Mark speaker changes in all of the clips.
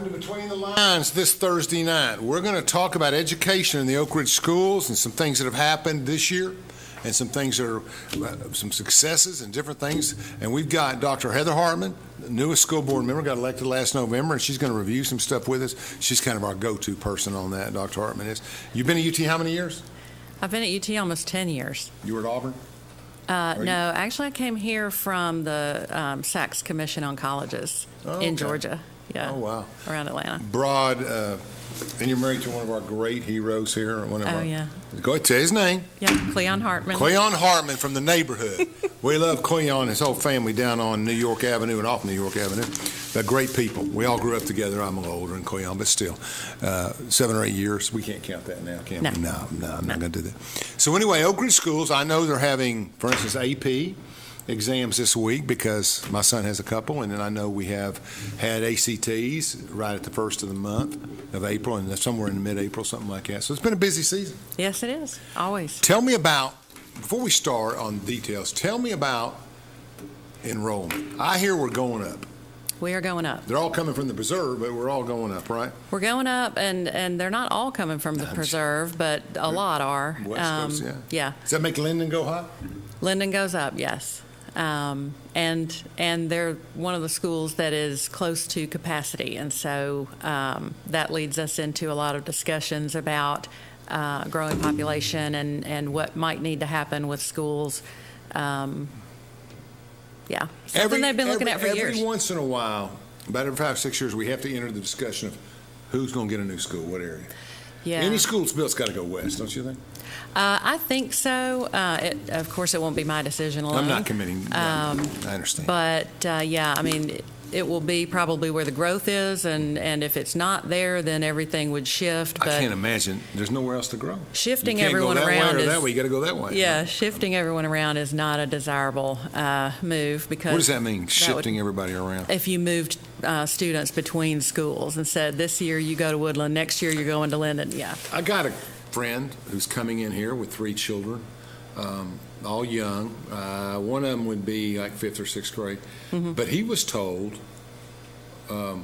Speaker 1: Welcome to Between the Lines this Thursday night. We're going to talk about education in the Oak Ridge schools and some things that have happened this year and some things that are some successes and different things. And we've got Dr. Heather Hartman, the newest school board member, got elected last November, and she's going to review some stuff with us. She's kind of our go-to person on that, Dr. Hartman is. You've been at UT how many years?
Speaker 2: I've been at UT almost 10 years.
Speaker 1: You were at Auburn?
Speaker 2: No, actually I came here from the Sachs Commission on Colleges in Georgia. Yeah.
Speaker 1: Oh, wow.
Speaker 2: Around Atlanta.
Speaker 1: Broad, and you're married to one of our great heroes here.
Speaker 2: Yeah.
Speaker 1: Go ahead, say his name.
Speaker 2: Yeah, Cleon Hartman.
Speaker 1: Cleon Hartman from the neighborhood. We love Cleon and his whole family down on New York Avenue and off New York Avenue. They're great people. We all grew up together. I'm a little older than Cleon, but still. 7 or 8 years. We can't count that now, can we? No, I'm not going to do that. So anyway, Oak Ridge schools, I know they're having, for instance, AP exams this week because my son has a couple, and then I know we have had ACTs right at the first of the month of April, and somewhere in mid-April, something like that. So it's been a busy season.
Speaker 2: Yes, it is. Always.
Speaker 1: Tell me about, before we start on details, tell me about enrollment. I hear we're going up.
Speaker 2: We are going up.
Speaker 1: They're all coming from the preserve, but we're all going up, right?
Speaker 2: We're going up, and they're not all coming from the preserve, but a lot are.
Speaker 1: West Coast,
Speaker 2: yeah.
Speaker 1: Does that make Linden go hot?
Speaker 2: Linden goes up, yes. And they're one of the schools that is close to capacity, and so that leads us into a lot of discussions about growing population and what might need to happen with schools. Yeah, something they've been looking at for years.
Speaker 1: Every once in a while, about every 5 or 6 years, we have to enter the discussion of who's going to get a new school, what area.
Speaker 2: Yeah.
Speaker 1: Any school that's built's got to go west, don't you think?
Speaker 2: I think so. Of course, it won't be my decision alone.
Speaker 1: I'm not committing. I understand.
Speaker 2: But, yeah, I mean, it will be probably where the growth is, and if it's not there, then everything would shift. But
Speaker 1: I can't imagine. There's nowhere else to grow.
Speaker 2: Shifting everyone around
Speaker 1: is that way. You got to go that way.
Speaker 2: Yeah, shifting everyone around is not a desirable move because.
Speaker 1: What does that mean? Shifting everybody around.
Speaker 2: If you moved students between schools and said, this year you go to Woodland, next year you're going to Linden. Yeah.
Speaker 1: I got a friend who's coming in here with 3 children. All young. One of them would be like 5th or 6th grade. Mm-hmm. But he was told, well,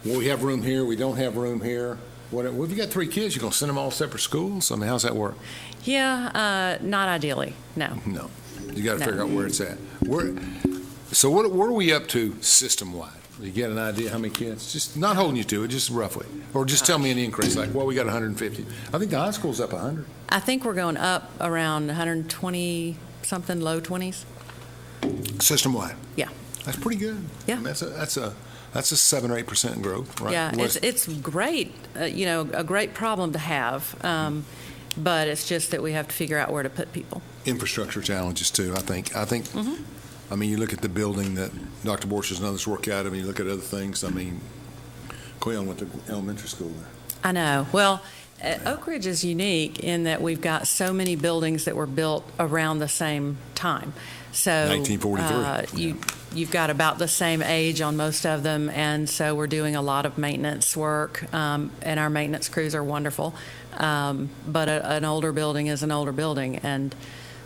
Speaker 1: we have room here, we don't have room here. Well, if you got 3 kids, you're going to send them all separate schools? I mean, how's that work?
Speaker 2: Yeah, not ideally, no.
Speaker 1: No. You got to figure out where it's at. So what are we up to system-wide? You get an idea how many kids? Just not holding you to it, just roughly. Or just tell me an increase, like, well, we got 150. I think the high school's up 100.
Speaker 2: I think we're going up around 120-something, low 20s.
Speaker 1: System-wide?
Speaker 2: Yeah.
Speaker 1: That's pretty good.
Speaker 2: Yeah.
Speaker 1: I mean, that's a 7 or 8% growth, right?
Speaker 2: Yeah, it's great, a great problem to have, but it's just that we have to figure out where to put people.
Speaker 1: Infrastructure challenges, too, I think. Mm-hmm. I mean, you look at the building that Dr. Borchers and others work out of, and you look at other things. I mean, Cleon went to elementary school there.
Speaker 2: I know. Well, Oak Ridge is unique in that we've got so many buildings that were built around the same time. So
Speaker 1: 1943.
Speaker 2: You've got about the same age on most of them, and so we're doing a lot of maintenance work, and our maintenance crews are wonderful. But an older building is an older building, and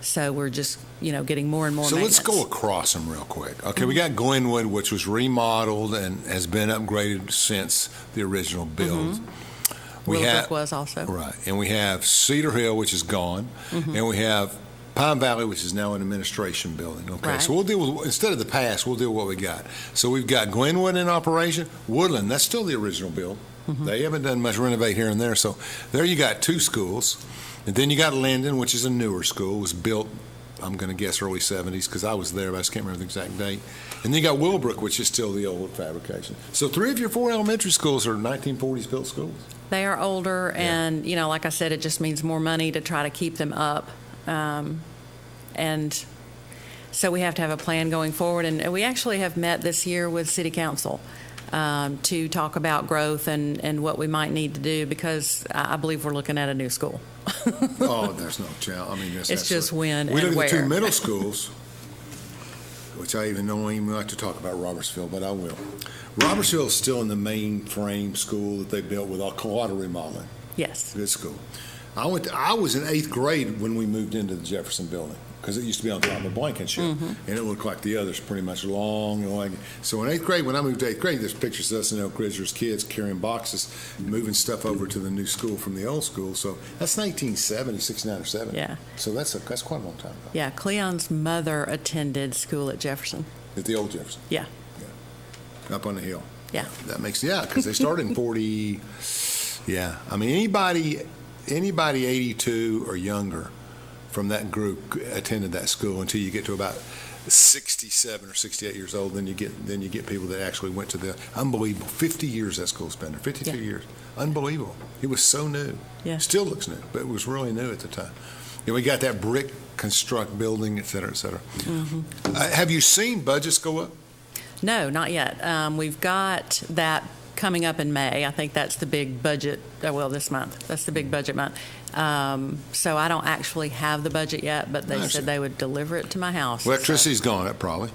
Speaker 2: so we're just, getting more and more maintenance.
Speaker 1: So let's go across them real quick. Okay, we got Glenwood, which was remodeled and has been upgraded since the original build.
Speaker 2: Mm-hmm. Willowbrook was also.
Speaker 1: Right, and we have Cedar Hill, which is gone, and we have Pine Valley, which is now an administration building. Okay,
Speaker 2: right.
Speaker 1: So we'll deal with, instead of the past, we'll deal with what we got. So we've got Glenwood in operation. Woodland, that's still the original build. Mm-hmm. They haven't done much renovate here and there. So there you got 2 schools. And then you got Linden, which is a newer school. It was built, I'm going to guess, early 70s, because I was there, but I just can't remember the exact date. And then you got Willowbrook, which is still the old fabrication. So 3 of your 4 elementary schools are 1940s built schools.
Speaker 2: They are older, and, like I said, it just means more money to try to keep them up. And so we have to have a plan going forward. And we actually have met this year with City Council to talk about growth and what we might need to do, because I believe we're looking at a new school.
Speaker 1: Oh, there's no challenge. I mean,
Speaker 2: it's just when
Speaker 1: we
Speaker 2: and
Speaker 1: look
Speaker 2: where.
Speaker 1: at the 2 middle schools, which I don't even like to talk about Robertsville, but I will. Robertsville is still in the mainframe school that they built with a lot of remodeling.
Speaker 2: Yes.
Speaker 1: Good school. I was in 8th grade when we moved into the Jefferson building. because it used to be on top of a blanket ship, and it looked like the others pretty much long. So in 8th grade, when I moved to 8th grade, there's pictures of us in Elk Ridge as kids carrying boxes, moving stuff over to the new school from the old school. So that's 1970, 69 or 70.
Speaker 2: Yeah.
Speaker 1: So that's quite a long time ago.
Speaker 2: Yeah, Cleon's mother attended school at Jefferson.
Speaker 1: At the old Jefferson.
Speaker 2: Yeah.
Speaker 1: Up on the hill.
Speaker 2: Yeah.
Speaker 1: That makes, because they started in 40. Yeah. I mean, anybody 82 or younger from that group attended that school until you get to about 67 or 68 years old. Then you get people that actually went to the unbelievable 50 years that school's been there. 52 years. Unbelievable. It was so new.
Speaker 2: Yeah.
Speaker 1: Still looks new, but it was really new at the time. And we got that brick construct building, et cetera, et cetera. Have you seen budgets go up?
Speaker 2: No, not yet. We've got that coming up in May. I think that's the big budget, this month. That's the big budget month. So I don't actually have the budget yet, but they said they would deliver it to my house.
Speaker 1: Electricity's gone up probably.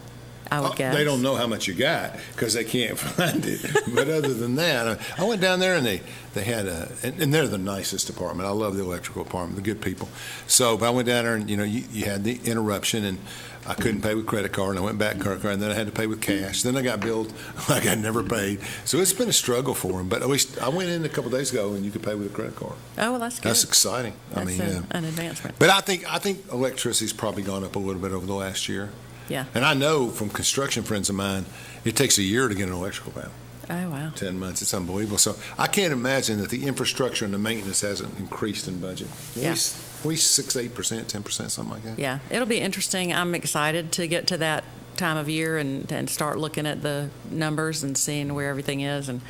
Speaker 2: I would guess.
Speaker 1: They don't know how much you got because they can't find it. But other than that, I went down there and they had and they're the nicest department. I love the electrical department, the good people. So, but I went down there and, you had the interruption and I couldn't pay with credit card, and I went back credit card, and then I had to pay with cash. Then I got billed like I'd never paid. So it's been a struggle for them. But at least I went in a couple of days ago, and you could pay with a credit card.
Speaker 2: Oh, well, that's good.
Speaker 1: That's exciting.
Speaker 2: That's an advancement.
Speaker 1: But I think electricity's probably gone up a little bit over the last year.
Speaker 2: Yeah.
Speaker 1: And I know from construction friends of mine, it takes a year to get an electrical panel.
Speaker 2: Oh, wow.
Speaker 1: 10 months. It's unbelievable. So I can't imagine that the infrastructure and the maintenance hasn't increased in budget. At least 6, 8%, 10%, something like that.
Speaker 2: Yeah. It'll be interesting. I'm excited to get to that time of year and start looking at the numbers and seeing where everything is and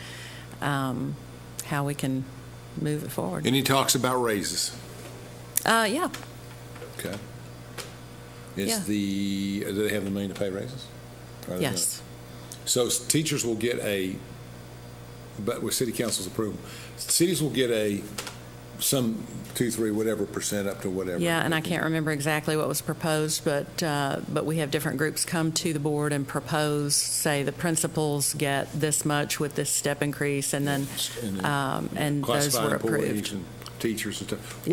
Speaker 2: how we can move it forward.
Speaker 1: Any talks about raises?
Speaker 2: Yeah.
Speaker 1: Okay. Do they have the money to pay raises?
Speaker 2: Yes.
Speaker 1: So teachers will get but with city council's approval, cities will get some 2, 3, whatever percent up to whatever.
Speaker 2: Yeah, and I can't remember exactly what was proposed, but we have different groups come to the board and propose, say the principals get this much with this step increase, and then and those were approved.
Speaker 1: And teachers and stuff.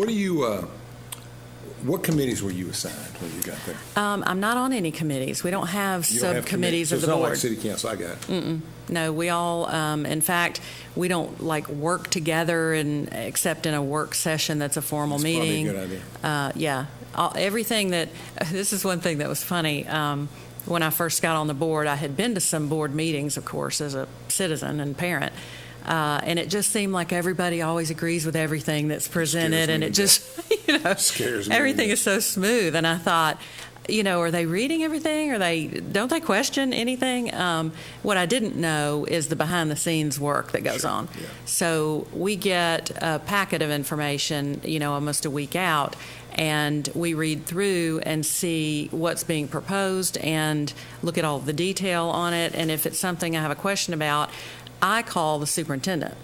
Speaker 1: What committees were you assigned when you got there?
Speaker 2: I'm not on any committees. We don't have subcommittees of the
Speaker 1: board.
Speaker 2: board.
Speaker 1: It's not like city council. I got it.
Speaker 2: No, we all, in fact, we don't work together except in a work session that's a formal meeting.
Speaker 1: Probably a good idea.
Speaker 2: Everything this is one thing that was funny. When I first got on the board, I had been to some board meetings, of course, as a citizen and parent. And it just seemed like everybody always agrees with everything that's presented, and it just,
Speaker 1: scares me.
Speaker 2: Everything is so smooth. And I thought, are they reading everything? Don't they question anything? What I didn't know is the behind-the-scenes work that goes on.
Speaker 1: Yeah.
Speaker 2: So we get a packet of information, almost a week out, and we read through and see what's being proposed and look at all the detail on it. And if it's something I have a question about, I call the superintendent.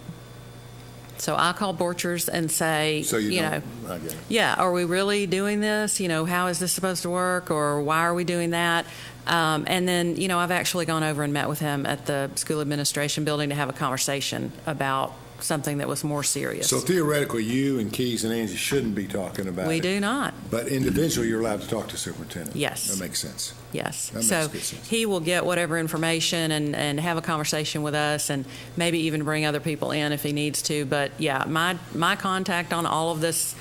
Speaker 2: So I call Borchers and say,
Speaker 1: I get it.
Speaker 2: Yeah, are we really doing this? How is this supposed to work? Or why are we doing that? And then, I've actually gone over and met with him at the school administration building to have a conversation about something that was more serious.
Speaker 1: So theoretically, you and Keys and Angie shouldn't be talking about it.
Speaker 2: We do not.
Speaker 1: But individually, you're allowed to talk to the superintendent.
Speaker 2: Yes.
Speaker 1: That makes sense.
Speaker 2: Yes.
Speaker 1: That
Speaker 2: So
Speaker 1: makes good sense.
Speaker 2: he will get whatever information and have a conversation with us and maybe even bring other people in if he needs to. But yeah, my contact on all of this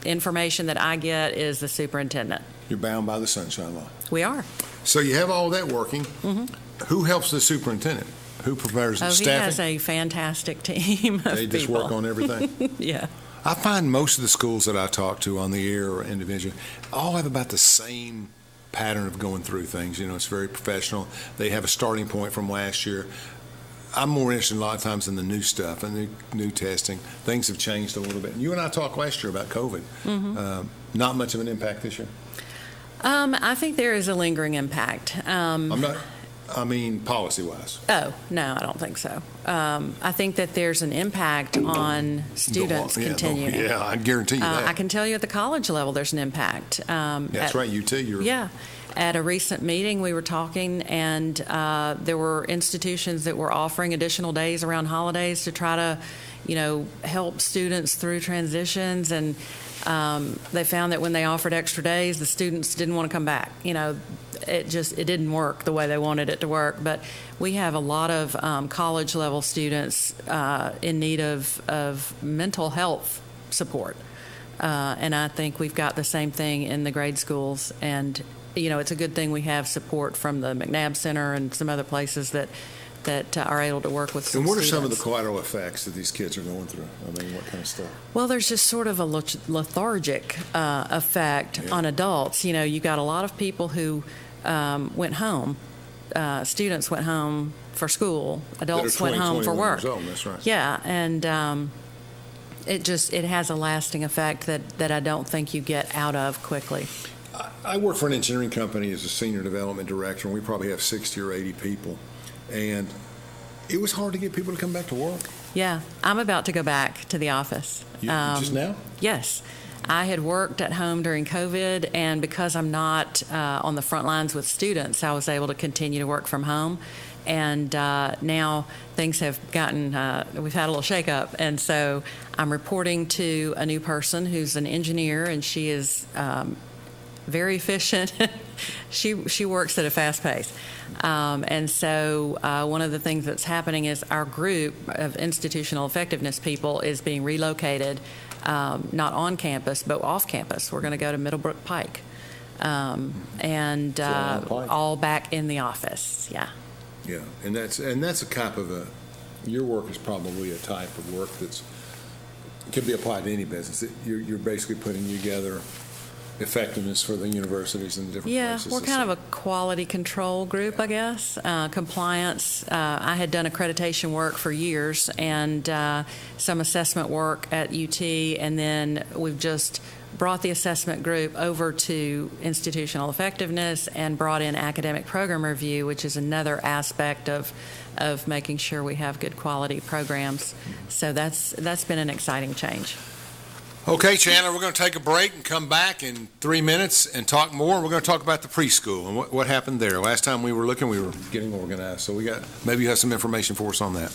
Speaker 2: information that I get is the superintendent.
Speaker 1: You're bound by the Sunshine Law.
Speaker 2: We are.
Speaker 1: So you have all that working. Who helps the superintendent? Who prepares the staffing?
Speaker 2: He has a fantastic team of
Speaker 1: They just
Speaker 2: people.
Speaker 1: work on everything?
Speaker 2: Yeah.
Speaker 1: I find most of the schools that I talk to on the air or individually all have about the same pattern of going through things. It's very professional. They have a starting point from last year. I'm more interested a lot of times in the new stuff and the new testing. Things have changed a little bit. You and I talked last year about COVID. Not much of an impact this year?
Speaker 2: I think there is a lingering impact.
Speaker 1: Policy-wise.
Speaker 2: Oh, no, I don't think so. I think that there's an impact on students continuing.
Speaker 1: Yeah, I guarantee you that.
Speaker 2: I can tell you at the college level there's an impact.
Speaker 1: That's right, you too.
Speaker 2: Yeah. At a recent meeting, we were talking, and there were institutions that were offering additional days around holidays to try to, help students through transitions. And They found that when they offered extra days, the students didn't want to come back. It didn't work the way they wanted it to work. But we have a lot of college level students in need of mental health support. And I think we've got the same thing in the grade schools. And, it's a good thing we have support from the McNabb Center and some other places that are able to work with some
Speaker 1: And what are some of the
Speaker 2: students.
Speaker 1: collateral effects that these kids are going through? I mean, what kind of stuff?
Speaker 2: Well, there's just sort of a lethargic effect on adults. You got a lot of people who went home. Students went home for school. Adults went home for work.
Speaker 1: That's right.
Speaker 2: Yeah, and it has a lasting effect that I don't think you get out of quickly.
Speaker 1: I work for an engineering company as a senior development director, and we probably have 60 or 80 people. And it was hard to get people to come back to work.
Speaker 2: Yeah, I'm about to go back to the office.
Speaker 1: Just now?
Speaker 2: Yes. I had worked at home during COVID, and because I'm not on the front lines with students, I was able to continue to work from home. And now things have gotten, we've had a little shakeup. And so I'm reporting to a new person who's an engineer, and she is very efficient. She works at a fast pace. And so one of the things that's happening is our group of institutional effectiveness people is being relocated, not on campus, but off campus. We're going to go to Middlebrook Pike, and all back in the office. Yeah.
Speaker 1: Yeah, and that's a type of your work is probably a type of work that's can be applied to any business. You're basically putting together effectiveness for the universities and the different places.
Speaker 2: Yeah, we're kind of a quality control group, I guess. Compliance. I had done accreditation work for years and some assessment work at UT, and then we've just brought the assessment group over to institutional effectiveness and brought in academic program review, which is another aspect of making sure we have good quality programs. So that's been an exciting change.
Speaker 1: Okay, Chandler, we're going to take a break and come back in 3 minutes and talk more. We're going to talk about the preschool and what happened there. Last time we were looking, we were getting organized. So maybe you have some information for us on that.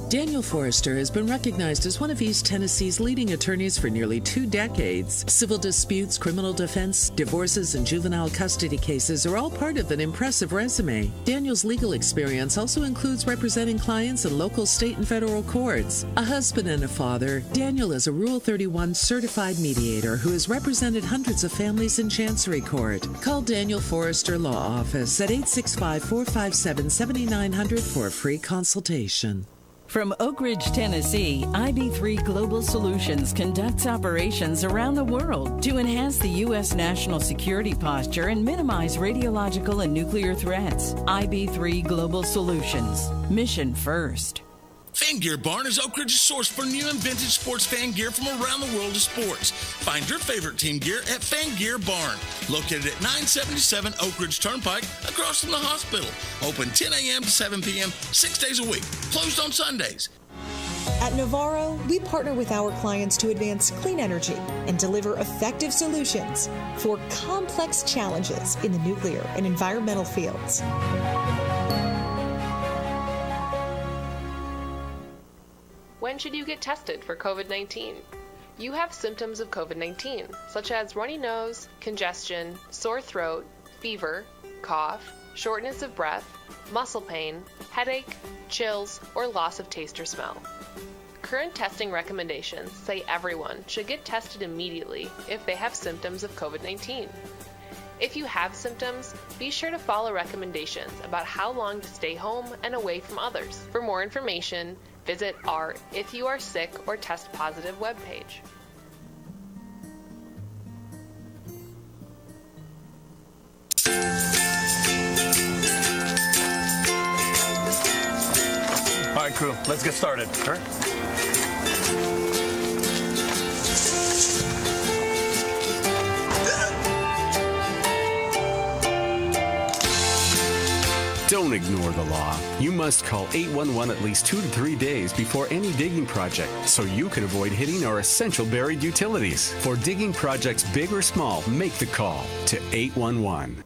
Speaker 3: Daniel Forrester has been recognized as one of East Tennessee's leading attorneys for nearly 2 decades. Civil disputes, criminal defense, divorces, and juvenile custody cases are all part of an impressive resume. Daniel's legal experience also includes representing clients in local, state, and federal courts. A husband and a father, Daniel is a Rule 31 certified mediator who has represented hundreds of families in Chancery Court. Call Daniel Forrester Law Office at 865-457-7900 for a free consultation.
Speaker 4: From Oak Ridge, Tennessee, IB3 Global Solutions conducts operations around the world to enhance the U.S. national security posture and minimize radiological and nuclear threats. IB3 Global Solutions. Mission first.
Speaker 5: Fan Gear Barn is Oak Ridge's source for new and vintage sports fan gear from around the world of sports. Find your favorite team gear at Fan Gear Barn, located at 977 Oak Ridge Turnpike, across from the hospital. Open 10 a.m. to 7 p.m., 6 days a week. Closed on Sundays.
Speaker 6: At Navarro, we partner with our clients to advance clean energy and deliver effective solutions for complex challenges in the nuclear and environmental fields.
Speaker 7: When should you get tested for COVID-19? You have symptoms of COVID-19, such as runny nose, congestion, sore throat, fever, cough, shortness of breath, muscle pain, headache, chills, or loss of taste or smell. Current testing recommendations say everyone should get tested immediately if they have symptoms of COVID-19. If you have symptoms, be sure to follow recommendations about how long to stay home and away from others. For more information, visit our If You Are Sick or Test Positive webpage.
Speaker 8: All right, crew, let's get started. Sure.
Speaker 9: Don't ignore the law. You must call 811 at least 2 to 3 days before any digging project so you can avoid hitting our essential buried utilities. For digging projects big or small, make the call to 811.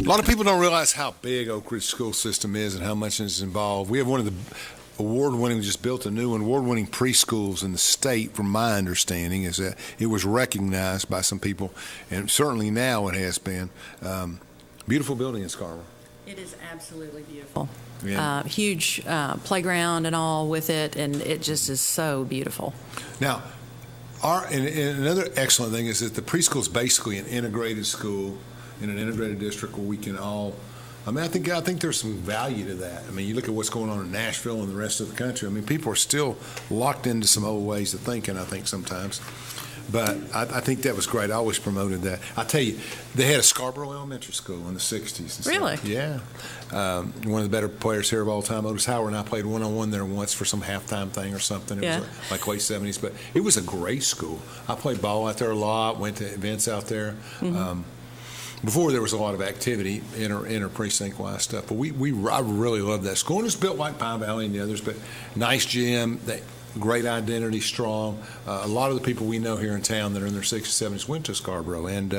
Speaker 1: A lot of people don't realize how big Oak Ridge school system is and how much is involved. We have one of the award-winning, we just built a new one, award-winning preschools in the state, from my understanding, is that it was recognized by some people, and certainly now it has been. Beautiful building in Scarborough.
Speaker 2: It is absolutely beautiful.
Speaker 1: Yeah.
Speaker 2: Huge playground and all with it, and it just is so beautiful.
Speaker 1: Now, and another excellent thing is that the preschool is basically an integrated school in an integrated district where we can all. I mean, I think there's some value to that. I mean, you look at what's going on in Nashville and the rest of the country. I mean, people are still locked into some old ways of thinking, I think, sometimes. But I think that was great. I always promoted that. I tell you, they had a Scarborough Elementary School in the 60s. And stuff.
Speaker 2: Really?
Speaker 1: Yeah. One of the better players here of all time, Otis Howard, and I played one-on-one there once for some halftime thing or something. It was like late 70s. But it was a great school. I played ball out there a lot, went to events out there. Mm-hmm. Before there was a lot of activity, inter precinct wise stuff, but I really loved that school. And it's built like Pine Valley and the others, but nice gym, great identity, strong. A lot of the people we know here in town that are in their 60s, 70s went to Scarborough, and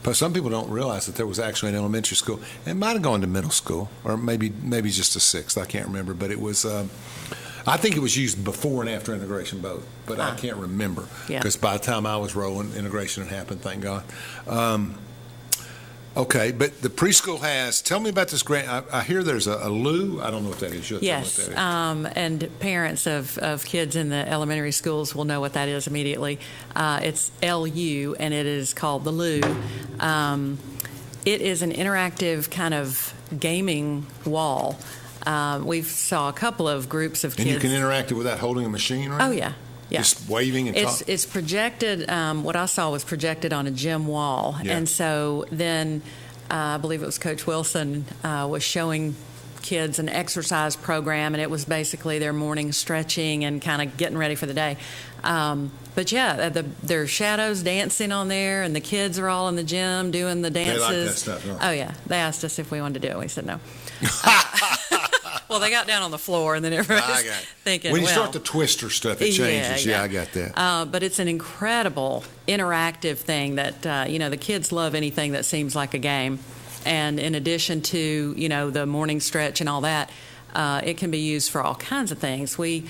Speaker 1: but some people don't realize that there was actually an elementary school. It might have gone to middle school, or maybe just a sixth. I can't remember, but it was. I think it was used before and after integration both, but I can't remember because by the time I was rolling, integration had happened. Thank God. Okay, but the preschool has. Tell me about this grant. I hear there's a loo. I don't know what that is.
Speaker 2: Yes,
Speaker 1: what that is.
Speaker 2: And parents of kids in the elementary schools will know what that is immediately. It's LU, and it is called the loo. It is an interactive kind of gaming wall. We saw a couple of groups of kids.
Speaker 1: And you can interact it without holding a machine, right?
Speaker 2: Oh, yeah. Yeah.
Speaker 1: Just waving and talking.
Speaker 2: It's projected. What I saw was projected on a gym wall, and so then I believe it was Coach Wilson was showing kids an exercise program, and it was basically their morning stretching and kind of getting ready for the day. But yeah, there are shadows dancing on there, and the kids are all in the gym doing the dances.
Speaker 1: They like that stuff, huh?
Speaker 2: Oh yeah, they asked us if we wanted to do it. We said no. Well, they got down on the floor, and then everybody's thinking,
Speaker 1: when you start the twister stuff, it changes. Yeah, I got that.
Speaker 2: But it's an incredible interactive thing that, the kids love anything that seems like a game. And in addition to, the morning stretch and all that, it can be used for all kinds of things. We're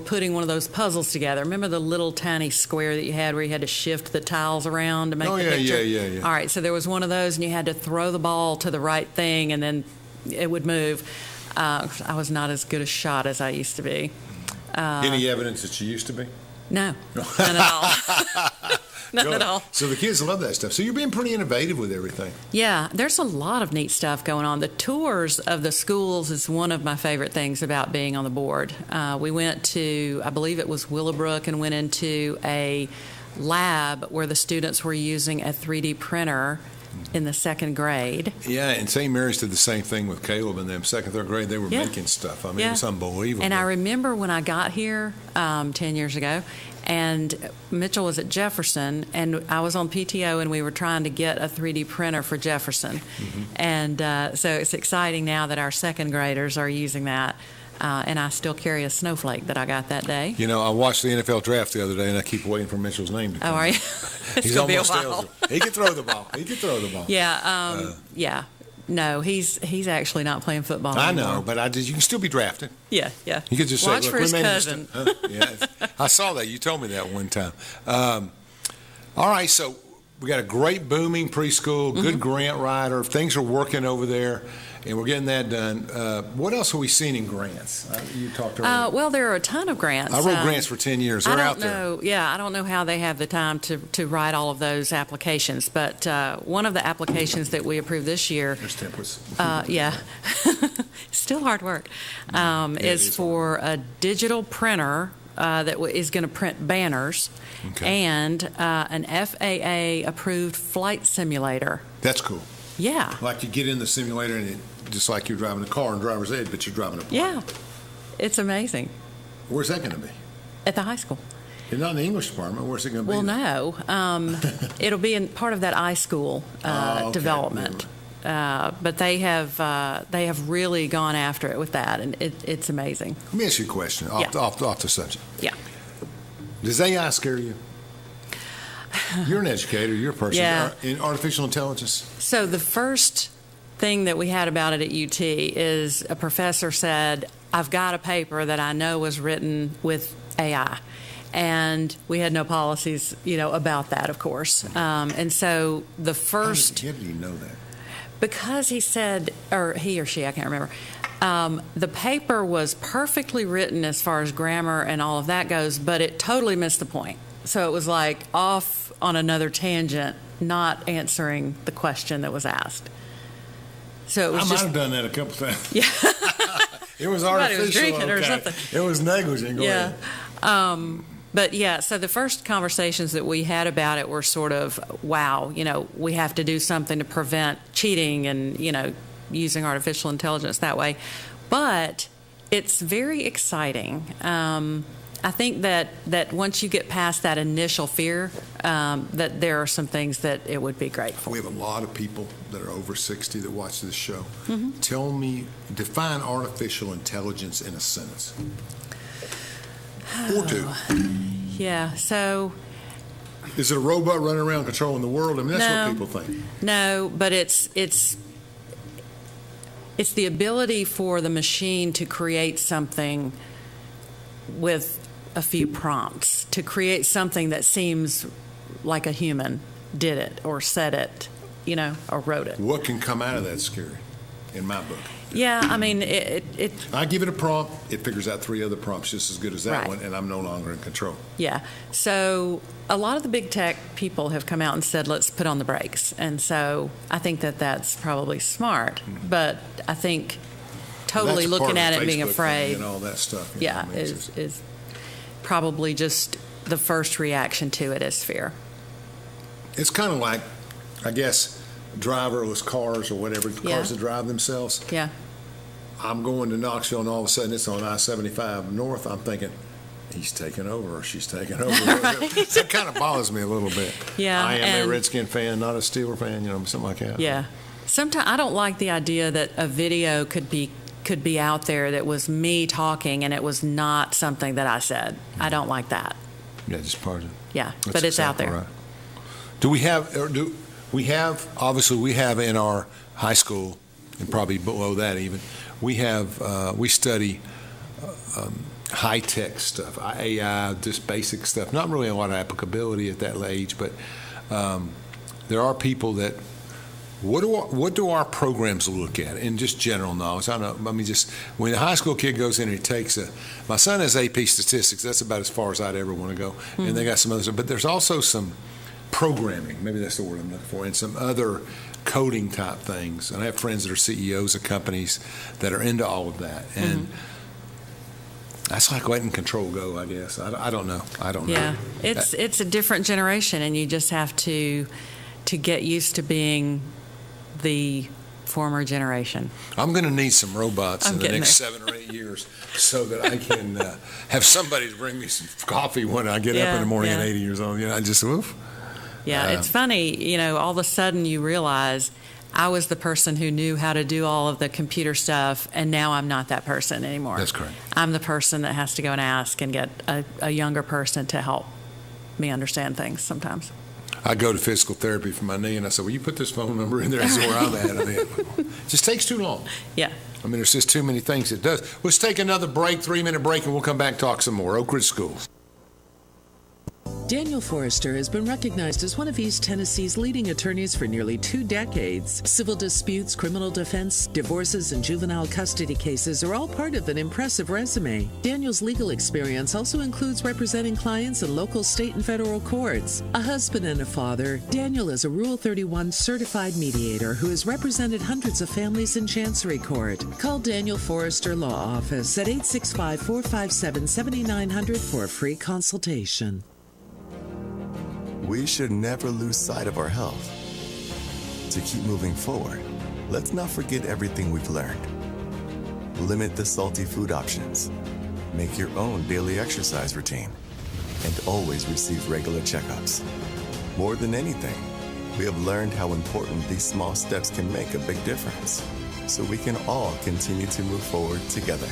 Speaker 2: putting one of those puzzles together. Remember the little tiny square that you had where you had to shift the tiles around to make the picture?
Speaker 1: Yeah.
Speaker 2: All right, so there was one of those, and you had to throw the ball to the right thing, and then it would move. I was not as good a shot as I used to be.
Speaker 1: Any evidence that you used to be?
Speaker 2: No, none at all. None at all.
Speaker 1: So the kids love that stuff. So you're being pretty innovative with everything.
Speaker 2: Yeah, there's a lot of neat stuff going on. The tours of the schools is one of my favorite things about being on the board. We went to, I believe it was Willowbrook, and went into a lab where the students were using a 3D printer in the second grade.
Speaker 1: Yeah, and St. Mary's did the same thing with Caleb in them. Second, third grade, they were making stuff. I mean, it was unbelievable.
Speaker 2: And I remember when I got here 10 years ago, and Mitchell was at Jefferson, and I was on PTO, and we were trying to get a 3D printer for Jefferson. Mm-hmm. And so it's exciting now that our second graders are using that. And I still carry a snowflake that I got that day.
Speaker 1: I watched the NFL draft the other day, and I keep waiting for Mitchell's name to come.
Speaker 2: Oh, are you?
Speaker 1: He's almost eligible. He can throw the ball.
Speaker 2: Yeah. Yeah. No, he's actually not playing football anymore.
Speaker 1: I know, but you can still be drafted.
Speaker 2: Yeah.
Speaker 1: You could just
Speaker 2: watch
Speaker 1: say,
Speaker 2: for his cousin.
Speaker 1: I saw that. You told me that one time. All right, so we got a great booming preschool, good grant writer. Things are working over there, and we're getting that done. What else have we seen in grants? You talked earlier.
Speaker 2: Well, there are a ton of grants.
Speaker 1: I wrote grants for 10 years. They're out there.
Speaker 2: Yeah, I don't know how they have the time to write all of those applications, but one of the applications that we approved this year,
Speaker 1: there's templates.
Speaker 2: Still hard work, is for a digital printer that is going to print banners, and an FAA-approved flight simulator.
Speaker 1: That's cool.
Speaker 2: Yeah.
Speaker 1: Like you get in the simulator, and just like you're driving a car in driver's ed, but you're driving a plane.
Speaker 2: Yeah. It's amazing.
Speaker 1: Where's that going to be?
Speaker 2: At the high school.
Speaker 1: It's not in the English department. Where's it going to be?
Speaker 2: Well, no. It'll be in part of that iSchool development. But they have really gone after it with that, and it's amazing.
Speaker 1: Let me ask you a question off the subject.
Speaker 2: Yeah.
Speaker 1: Does AI scare you? You're an educator. You're a person.
Speaker 2: Yeah.
Speaker 1: In artificial intelligence.
Speaker 2: So the first thing that we had about it at UT is a professor said, I've got a paper that I know was written with AI. And we had no policies, about that, of course. And so the first...
Speaker 1: How did you know that?
Speaker 2: Because he said, or he or she, I can't remember, the paper was perfectly written as far as grammar and all of that goes, but it totally missed the point. So it was like off on another tangent, not answering the question that was asked. So it was
Speaker 1: I might have done that a couple times.
Speaker 2: Yeah.
Speaker 1: It was
Speaker 2: Somebody
Speaker 1: artificial.
Speaker 2: was drinking or something.
Speaker 1: It was negligent. Go ahead.
Speaker 2: But yeah, so the first conversations that we had about it were sort of, wow, we have to do something to prevent cheating and, using artificial intelligence that way. But it's very exciting. I think that once you get past that initial fear, that there are some things that it would be great for.
Speaker 1: We have a lot of people that are over 60 that watch this show.
Speaker 2: Mm-hmm.
Speaker 1: Tell me, define artificial intelligence in a sentence. Or two.
Speaker 2: Yeah, so...
Speaker 1: Is it a robot running around controlling the world? I mean, that's what people think.
Speaker 2: No, but it's the ability for the machine to create something with a few prompts, to create something that seems like a human did it or said it, or wrote it.
Speaker 1: What can come out of that scary, in my book?
Speaker 2: Yeah, I mean,
Speaker 1: I give it a prompt, it figures out 3 other prompts just as good as that
Speaker 2: Right.
Speaker 1: one, and I'm no longer in control.
Speaker 2: Yeah. So a lot of the big tech people have come out and said, let's put on the brakes. And so I think that that's probably smart.
Speaker 1: Mm-hmm.
Speaker 2: But I think totally
Speaker 1: That's
Speaker 2: looking
Speaker 1: part
Speaker 2: at
Speaker 1: of
Speaker 2: it
Speaker 1: the
Speaker 2: and being
Speaker 1: Facebook
Speaker 2: afraid.
Speaker 1: thing and all that stuff.
Speaker 2: Yeah,
Speaker 1: I mean, it's
Speaker 2: is probably just the first reaction to it is fear.
Speaker 1: It's kind of like, I guess, driverless cars or whatever,
Speaker 2: Yeah.
Speaker 1: cars that drive themselves.
Speaker 2: Yeah.
Speaker 1: I'm going to Knoxville, and all of a sudden it's on I-75 North. I'm thinking, he's taking over or she's taking over. That kind of bothers me a little bit.
Speaker 2: Yeah,
Speaker 1: I am
Speaker 2: and-
Speaker 1: a Redskin fan, not a Steeler fan, something like that.
Speaker 2: Yeah. Sometimes I don't like the idea that a video could be out there that was me talking and it was not something that I said. I don't like that.
Speaker 1: Yeah, just part of it.
Speaker 2: Yeah,
Speaker 1: That's
Speaker 2: but it's out
Speaker 1: exactly
Speaker 2: there.
Speaker 1: right. Obviously we have in our high school, and probably below that even, we study high-tech stuff, AI, just basic stuff. Not really a lot of applicability at that age, but there are people that, what do our programs look at in just general knowledge? Just when a high school kid goes in and he takes my son has AP statistics, that's about as far as I'd ever want to go. Mm-hmm. And they got some other stuff, but there's also some programming, maybe that's the word I'm looking for, and some other coding type things. And I have friends that are CEOs of companies that are into all of that. And that's like letting control go, I guess. I don't know.
Speaker 2: Yeah, it's a different generation, and you just have to get used to being the former generation.
Speaker 1: I'm going to need some robots in the next
Speaker 2: there.
Speaker 1: 7 or 8 years so that I can have somebody to bring me some coffee when I get up in the morning at 80 years old. I just, oof.
Speaker 2: Yeah, it's funny, all of a sudden you realize I was the person who knew how to do all of the computer stuff, and now I'm not that person anymore.
Speaker 1: That's correct.
Speaker 2: I'm the person that has to go and ask and get a younger person to help me understand things sometimes.
Speaker 1: I go to physical therapy for my knee, and I said, "Will you put this phone number in there?" That's where I'm at. It just takes too long.
Speaker 2: Yeah.
Speaker 1: There's just too many things it does. Let's take another break, 3-minute break, and we'll come back and talk some more. Oak Ridge Schools.
Speaker 3: Daniel Forrester has been recognized as one of East Tennessee's leading attorneys for nearly 2 decades. Civil disputes, criminal defense, divorces, and juvenile custody cases are all part of an impressive resume. Daniel's legal experience also includes representing clients in local, state, and federal courts. A husband and a father, Daniel is a Rule 31 certified mediator who has represented hundreds of families in Chancery Court. Call Daniel Forrester Law Office at 865-457-7900 for a free consultation.
Speaker 10: We should never lose sight of our health. To keep moving forward, let's not forget everything we've learned. Limit the salty food options. Make your own daily exercise routine. And always receive regular checkups. More than anything, we have learned how important these small steps can make a big difference. So we can all continue to move forward together.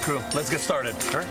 Speaker 8: crew, let's get started. All right.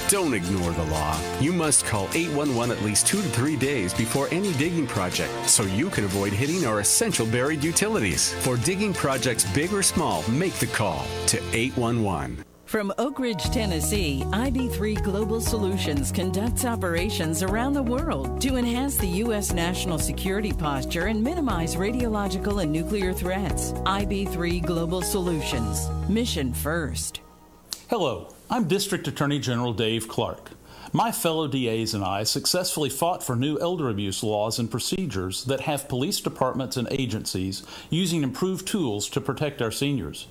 Speaker 9: Don't ignore the law. You must call 811 at least 2 to 3 days before any digging project so you can avoid hitting our essential buried utilities. For digging projects big or small, make the call to 811.
Speaker 4: From Oak Ridge, Tennessee, IB3 Global Solutions conducts operations around the world to enhance the U.S. national security posture and minimize radiological and nuclear threats. IB3 Global Solutions. Mission first.
Speaker 11: Hello, I'm District Attorney General Dave Clark. My fellow DAs and I successfully fought for new elder abuse laws and procedures that have police departments and agencies using improved tools to protect our seniors.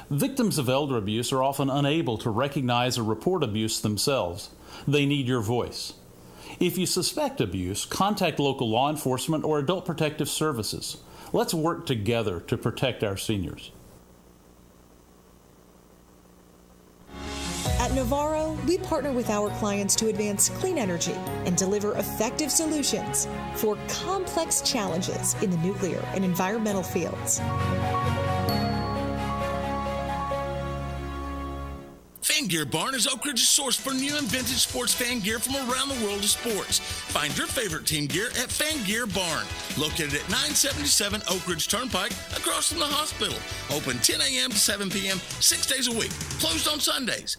Speaker 11: Victims of elder abuse are often unable to recognize or report abuse themselves. They need your voice. If you suspect abuse, contact local law enforcement or adult protective services. Let's work together to protect our seniors.
Speaker 6: At Navarro, we partner with our clients to advance clean energy and deliver effective solutions for complex challenges in the nuclear and environmental fields.
Speaker 5: Fan Gear Barn is Oak Ridge's source for new and vintage sports fan gear from around the world of sports. Find your favorite team gear at Fan Gear Barn, located at 977 Oak Ridge Turnpike, across from the hospital. Open 10 a.m. to 7 p.m., 6 days a week. Closed on Sundays.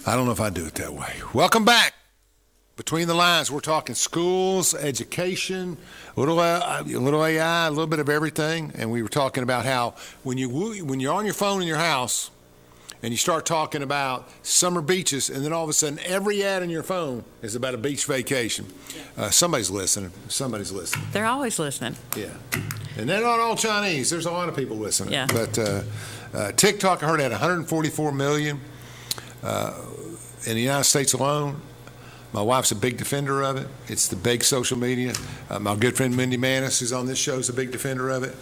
Speaker 1: I don't know if I do it that way. Welcome back. Between the lines, we're talking schools, education, a little AI, a little bit of everything. And we were talking about how when you're on your phone in your house and you start talking about summer beaches, and then all of a sudden every ad in your phone is about a beach vacation. Somebody's listening. Somebody's listening.
Speaker 2: They're always listening.
Speaker 1: Yeah. And they're not all Chinese. There's a lot of people listening.
Speaker 2: Yeah.
Speaker 1: But TikTok, I heard, had 144 million. In the United States alone. My wife's a big defender of it. It's the big social media. My good friend Mindy Manis, who's on this show, is a big defender of it.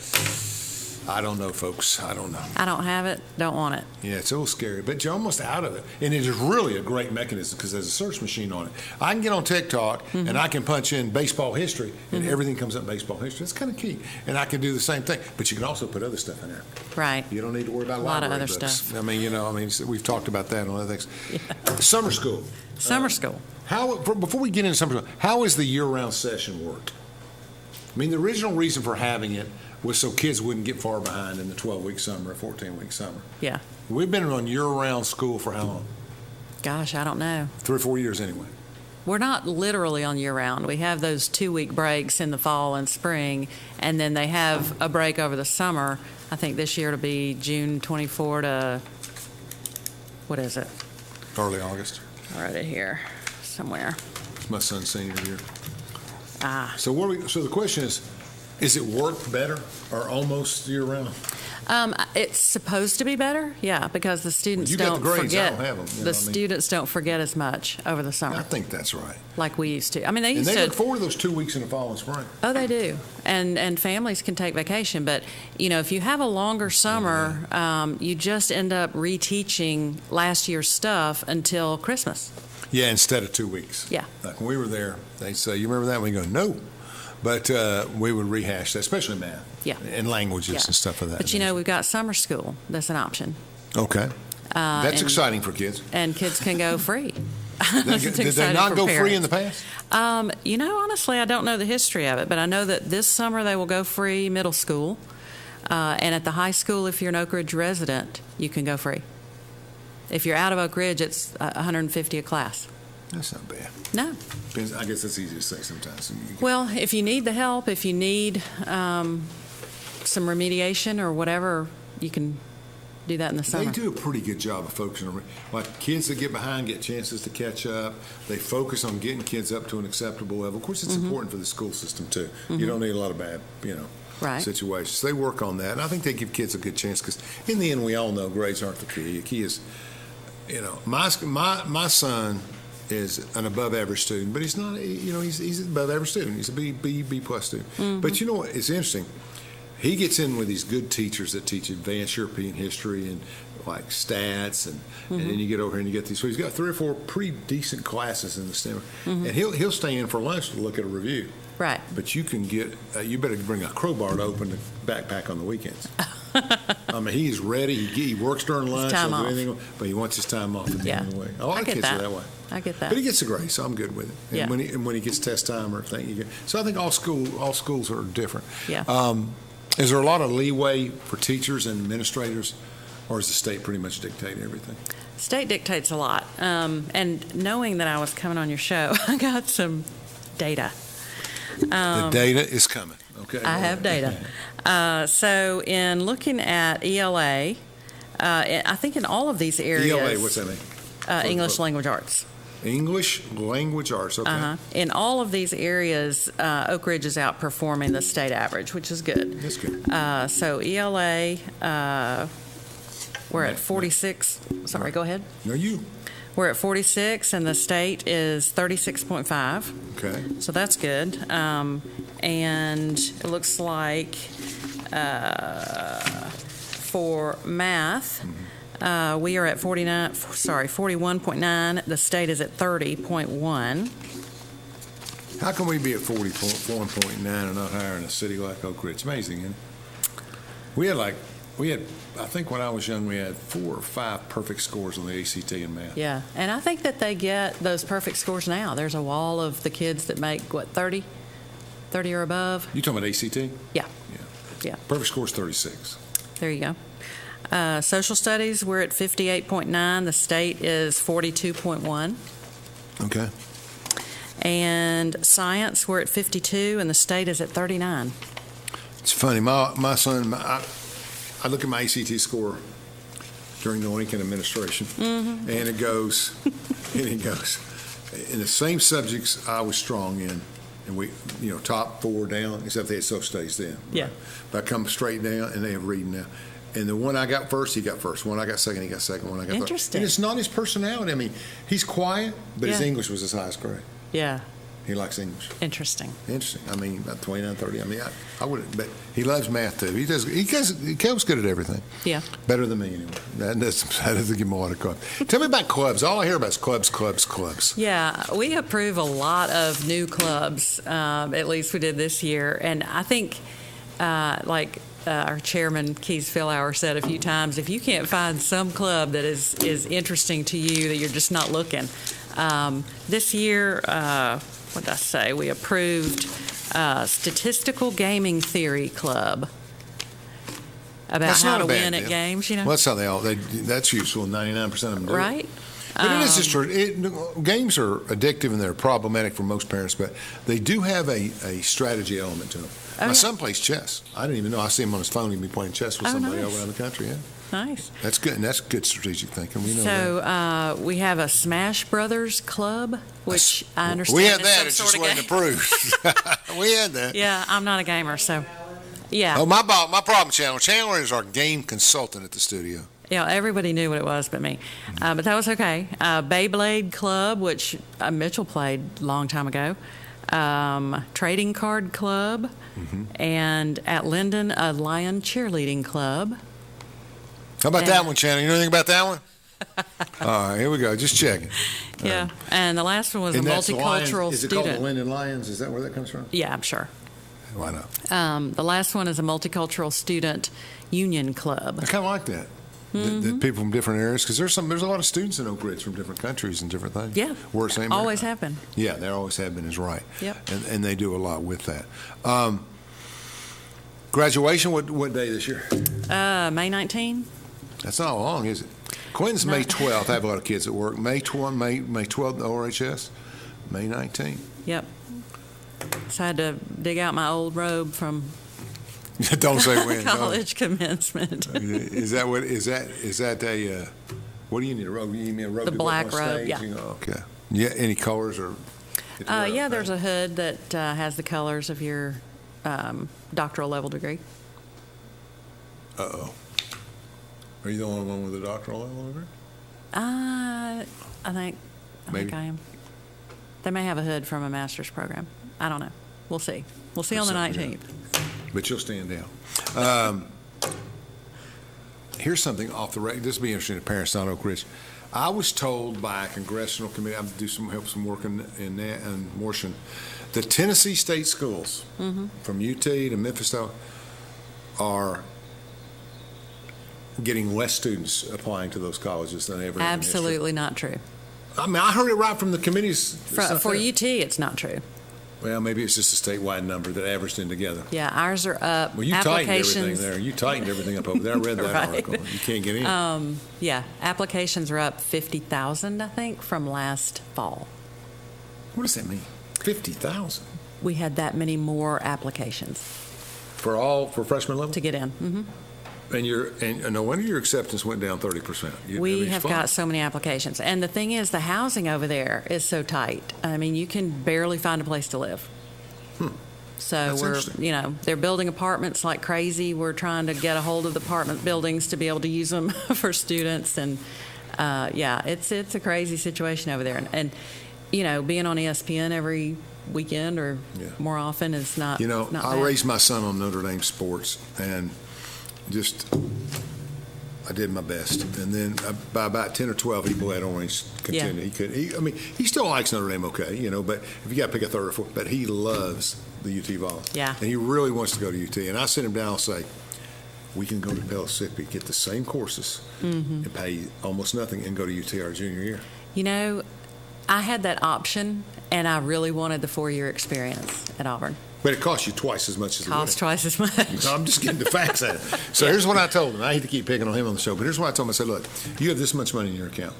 Speaker 1: I don't know, folks. I don't know.
Speaker 2: I don't have it, don't want it.
Speaker 1: Yeah, it's a little scary, but you're almost out of it. And it is really a great mechanism because there's a search machine on it. I can get on TikTok and I can punch in baseball history and everything comes up baseball history. It's kind of key. And I can do the same thing, but you can also put other stuff in there.
Speaker 2: Right.
Speaker 1: You don't need to worry about
Speaker 2: a lot of other
Speaker 1: books.
Speaker 2: stuff.
Speaker 1: I mean, we've talked about that and other things. Yeah. Summer school.
Speaker 2: Summer school.
Speaker 1: Before we get into summer school, how is the year-round session work? I mean, the original reason for having it was so kids wouldn't get far behind in the 12-week summer or 14-week summer.
Speaker 2: Yeah.
Speaker 1: We've been on year-round school for how long?
Speaker 2: Gosh, I don't know.
Speaker 1: 3 or 4 years anyway.
Speaker 2: We're not literally on year-round. We have those 2-week breaks in the fall and spring, and then they have a break over the summer. I think this year it'll be June 24 to, what is it?
Speaker 1: Early August.
Speaker 2: I wrote it here somewhere.
Speaker 1: It's my son's senior year.
Speaker 2: So
Speaker 1: the question is it work better or almost year-round?
Speaker 2: It's supposed to be better, yeah, because the students
Speaker 1: You got
Speaker 2: don't
Speaker 1: the grades,
Speaker 2: forget.
Speaker 1: I don't have them.
Speaker 2: The students don't forget as much over the summer.
Speaker 1: I think that's right.
Speaker 2: Like we used to. I mean, they
Speaker 1: And
Speaker 2: used
Speaker 1: they
Speaker 2: to.
Speaker 1: look forward to those 2 weeks in the fall and spring.
Speaker 2: Oh, they do, and families can take vacation. But if you have a longer summer, you just end up reteaching last year's stuff until Christmas.
Speaker 1: Yeah, instead of 2 weeks.
Speaker 2: Yeah.
Speaker 1: Like when we were there, they'd say, "You remember that?" We go, "No." But we would rehash that, especially math and languages and stuff like that.
Speaker 2: But, we've got summer school. That's an option.
Speaker 1: Okay. That's exciting for kids.
Speaker 2: And kids can go free.
Speaker 1: Did they not go free in the past?
Speaker 2: Honestly, I don't know the history of it, but I know that this summer they will go free middle school. And at the high school, if you're an Oak Ridge resident, you can go free. If you're out of Oak Ridge, it's $150 a class.
Speaker 1: That's not bad.
Speaker 2: No.
Speaker 1: I guess that's easy to say sometimes.
Speaker 2: Well, if you need the help, if you need some remediation or whatever, you can do that in the summer.
Speaker 1: They do a pretty good job of focusing on, like, kids that get behind get chances to catch up. They focus on getting kids up to an acceptable level. Of course, it's important for the school system, too. You don't need a lot of bad, situations. They work on that, and I think they give kids a good chance because, in the end, we all know grades aren't the key. The key is, my son is an above average student, but he's not. He's an above average student. He's a B plus student.
Speaker 2: Mm-hmm.
Speaker 1: But you know what? It's interesting. He gets in with these good teachers that teach advanced European history and like stats, and then you get over here and you get these. So he's got 3 or 4 pretty decent classes in the STEM, and he'll stay in for lunch to look at a review.
Speaker 2: Right.
Speaker 1: But you can get. You better bring a crowbar to open the backpack on the weekends. I mean, he's ready. He works during lunch.
Speaker 2: Time
Speaker 1: he'll do
Speaker 2: off.
Speaker 1: anything, but he wants his time off at the end of the week. A lot of kids are that way.
Speaker 2: I get that.
Speaker 1: But he gets a grade, so I'm good with it. And
Speaker 2: Yeah.
Speaker 1: when he gets test time or thing, so I think all schools are different.
Speaker 2: Yeah.
Speaker 1: Is there a lot of leeway for teachers and administrators, or does the state pretty much dictate everything?
Speaker 2: State dictates a lot. And knowing that I was coming on your show, I got some data.
Speaker 1: The data is coming. Okay.
Speaker 2: I have data. So in looking at ELA, I think in all of these areas.
Speaker 1: ELA, what's that mean?
Speaker 2: English Language Arts.
Speaker 1: English Language Arts, okay.
Speaker 2: In all of these areas, Oak Ridge is outperforming the state average, which is good.
Speaker 1: That's good.
Speaker 2: So ELA, we're at 46. Sorry, go ahead.
Speaker 1: No, you.
Speaker 2: We're at 46, and the state is 36.5.
Speaker 1: Okay.
Speaker 2: So that's good. And it looks like for math, we are at 41.9. The state is at 30.1.
Speaker 1: How can we be at 41.9 and not higher in a city like Oak Ridge? It's amazing, isn't it? We had, I think when I was young, we had 4 or 5 perfect scores on the ACT in math.
Speaker 2: Yeah, and I think that they get those perfect scores now. There's a wall of the kids that make, 30 or above.
Speaker 1: You talking about ACT?
Speaker 2: Yeah. Yeah.
Speaker 1: Perfect score is 36.
Speaker 2: There you go. Social studies, we're at 58.9. The state is 42.1.
Speaker 1: Okay.
Speaker 2: And science, we're at 52, and the state is at 39.
Speaker 1: It's funny. My son, I look at my ACT score during the Lincoln administration, and it goes, in the same subjects I was strong in, and we, top 4 down, except they had social studies then.
Speaker 2: Yeah.
Speaker 1: But I come straight down, and they have reading now. And the one I got first, he got first. One I got second, he got second. One I got third.
Speaker 2: Interesting.
Speaker 1: And it's not his personality. I mean, he's quiet, but his English was his highest grade.
Speaker 2: Yeah.
Speaker 1: He likes English.
Speaker 2: Interesting.
Speaker 1: I mean, about 29, 30. I mean, I wouldn't, but he loves math too. He Kel's good at everything.
Speaker 2: Yeah.
Speaker 1: Better than me anyway. That doesn't give him a lot of clubs. Tell me about clubs. All I hear about is clubs.
Speaker 2: Yeah, we approve a lot of new clubs. At least we did this year, and I think, our chairman Keith Philauer said a few times, if you can't find some club that is interesting to you, that you're just not looking. This year, what did I say? We approved Statistical Gaming Theory Club. About
Speaker 1: That's
Speaker 2: how
Speaker 1: not
Speaker 2: to
Speaker 1: a bad
Speaker 2: win
Speaker 1: deal.
Speaker 2: at games,
Speaker 1: Well, that's how that's useful. 99% of them do.
Speaker 2: Right?
Speaker 1: But it is just true. Games are addictive and they're problematic for most parents, but they do have a strategy element to them. My son plays chess. I didn't even know. I see him on his phone. He'd be playing chess with somebody
Speaker 2: nice.
Speaker 1: over in the country. Yeah,
Speaker 2: Nice.
Speaker 1: that's good. And that's good strategic thinking. We know
Speaker 2: So we have a Smash Brothers Club, which I understand
Speaker 1: we had
Speaker 2: is
Speaker 1: that.
Speaker 2: some
Speaker 1: It's
Speaker 2: sort
Speaker 1: just
Speaker 2: of
Speaker 1: wasn't
Speaker 2: game.
Speaker 1: approved. We had that.
Speaker 2: Yeah, I'm not a gamer, so yeah.
Speaker 1: Oh, my problem, Chandler is our game consultant at the studio.
Speaker 2: Yeah, everybody knew what it was but me. But that was okay. Beyblade Club, which Mitchell played a long time ago. Trading Card Club. And at Linden, a Lion Cheerleading Club.
Speaker 1: How about that one, Chandler? You know anything about that one? All right, here we go. Just checking.
Speaker 2: Yeah, and the last one was a
Speaker 1: And that's
Speaker 2: multicultural
Speaker 1: Is it
Speaker 2: student.
Speaker 1: called the Linden Lions? Is that where that comes from?
Speaker 2: Yeah, I'm sure.
Speaker 1: Why not?
Speaker 2: The last one is a multicultural student union club.
Speaker 1: I kind of like that. That people from different areas, because there's a lot of students in Oak Ridge from different countries and different things.
Speaker 2: Yeah,
Speaker 1: We're same
Speaker 2: always
Speaker 1: area.
Speaker 2: have been.
Speaker 1: Yeah, there always have been is right.
Speaker 2: Yep.
Speaker 1: And they do a lot with that. Graduation, what day this year?
Speaker 2: May 19.
Speaker 1: That's not long, is it? Quentin's May 12th. I have a lot of kids at work. May 12th, the ORHS. May 19th.
Speaker 2: Yep. So I had to dig out my old robe from
Speaker 1: Don't say when.
Speaker 2: college commencement.
Speaker 1: Is that what? Is that a? What do you need a robe? You need me a robe?
Speaker 2: The
Speaker 1: to go up
Speaker 2: black
Speaker 1: on
Speaker 2: robe,
Speaker 1: stage?
Speaker 2: yeah.
Speaker 1: Okay. Yeah. Any colors or?
Speaker 2: Yeah, there's a hood that has the colors of your doctoral level degree.
Speaker 1: Uh-oh. Are you the only one with a doctoral level degree?
Speaker 2: I think
Speaker 1: Maybe.
Speaker 2: I am. They may have a hood from a master's program. I don't know. We'll see. We'll see on the 19th.
Speaker 1: But you'll stand down. Here's something off the record. This will be interesting to parents down Oak Ridge. I was told by a congressional committee, I do help some work in that and Morrison, the Tennessee state schools from UT to Memphis are getting less students applying to those colleges than ever.
Speaker 2: Absolutely not true.
Speaker 1: I mean, I heard it right from the committees.
Speaker 2: For UT, it's not true.
Speaker 1: Well, maybe it's just a statewide number that averaged in together.
Speaker 2: Yeah, ours are up.
Speaker 1: Well, you tightened everything there. You tightened everything up over there. I read that
Speaker 2: Right.
Speaker 1: article. You can't get in.
Speaker 2: Yeah, applications are up 50,000, I think, from last fall.
Speaker 1: What does that mean? 50,000
Speaker 2: We had that many more applications
Speaker 1: for freshman level
Speaker 2: to get in.
Speaker 1: And no wonder your acceptance went down 30%.
Speaker 2: We have got so many applications, and the thing is, the housing over there is so tight. I mean, you can barely find a place to live. So
Speaker 1: That's
Speaker 2: they're building apartments like crazy. We're trying to get a hold of the apartment buildings to be able to use them for students, and it's a crazy situation over there. And being on ESPN every weekend or more often is not. Not
Speaker 1: I
Speaker 2: bad.
Speaker 1: raised my son on Notre Dame sports, and I did my best. And then by about 10 or 12, he bled orange. Continued. He still likes Notre Dame, okay, but if you got to pick a third or fourth, but he loves the UT Vols.
Speaker 2: Yeah.
Speaker 1: And he really wants to go to UT. And I sit him down and say, we can go to Pellissippi, get the same courses, and pay almost nothing, and go to UT our junior year.
Speaker 2: I had that option, and I really wanted the 4-year experience at Auburn.
Speaker 1: But it costs you twice as much as it
Speaker 2: Costs twice as much.
Speaker 1: No, I'm just getting the facts at it. So here's what I told him. I hate to keep picking on him on the show, but here's what I told him. I said, look, you have this much money in your account.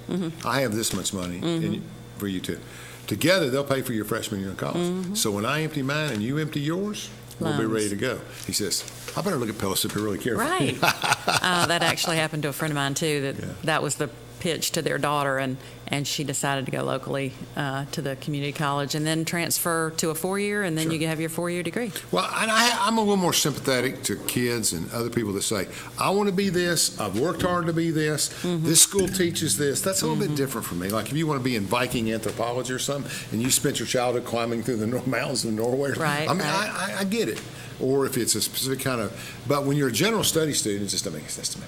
Speaker 1: I have this much money for you too. Together, they'll pay for your freshman year in college. So when I empty mine and you empty yours, we'll be ready to go. He says, I better look at Pellissippi really carefully.
Speaker 2: Right. That actually happened to a friend of mine, too, that was the pitch to their daughter, and she decided to go locally to the community college and then transfer to a 4-year, and then you have your 4-year degree.
Speaker 1: Well, and I'm a little more sympathetic to kids and other people that say, I want to be this, I've worked hard to be this, this school teaches this. That's a little bit different for me. Like if you want to be in Viking anthropology or something, and you spent your childhood climbing through the mountains of Norway.
Speaker 2: Right,
Speaker 1: I get it. Or if it's a specific kind of, but when you're a general study student, it just doesn't make sense to me.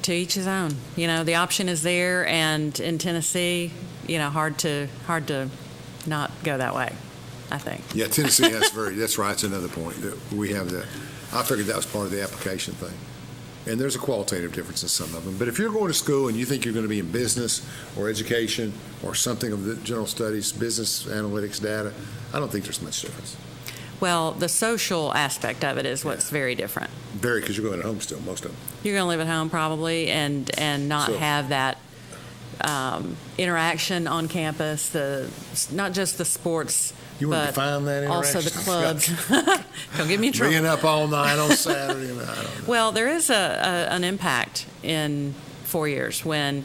Speaker 2: To each his own. The option is there, and in Tennessee, hard to not go that way, I think.
Speaker 1: Yeah, Tennessee has that's right. It's another point that we have that. I figured that was part of the application thing. And there's a qualitative difference in some of them. But if you're going to school and you think you're going to be in business or education or something of the general studies, business, analytics, data, I don't think there's much difference.
Speaker 2: Well, the social aspect of it is what's very different.
Speaker 1: Very, because you're going at home still, most of them.
Speaker 2: You're going to live at home probably and not have that interaction on campus, not just the sports,
Speaker 1: you want to
Speaker 2: but
Speaker 1: define that interaction?
Speaker 2: also the clubs. Don't get me in trouble.
Speaker 1: Being up all night on Saturday. I don't know.
Speaker 2: Well, there is an impact in 4 years when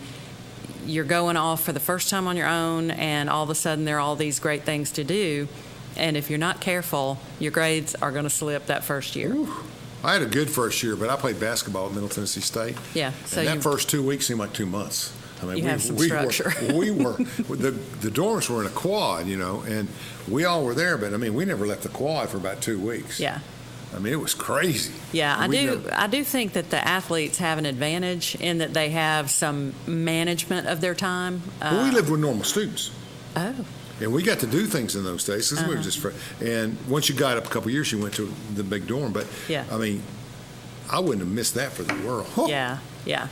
Speaker 2: you're going off for the first time on your own, and all of a sudden there are all these great things to do. And if you're not careful, your grades are going to slip that first year.
Speaker 1: Ooh. I had a good first year, but I played basketball at Middle Tennessee State.
Speaker 2: Yeah.
Speaker 1: So that first 2 weeks seemed like 2 months. I mean,
Speaker 2: you have some structure.
Speaker 1: The dorms were in a quad, and we all were there, but I mean, we never left the quad for about 2 weeks.
Speaker 2: Yeah.
Speaker 1: I mean, it was crazy.
Speaker 2: Yeah, I do think that the athletes have an advantage in that they have some management of their time.
Speaker 1: Well, we lived with normal students.
Speaker 2: Oh.
Speaker 1: And we got to do things in those days because we were just and once you got up a couple of years, you went to the big dorm. But I mean, I wouldn't have missed that for the world.
Speaker 2: Yeah.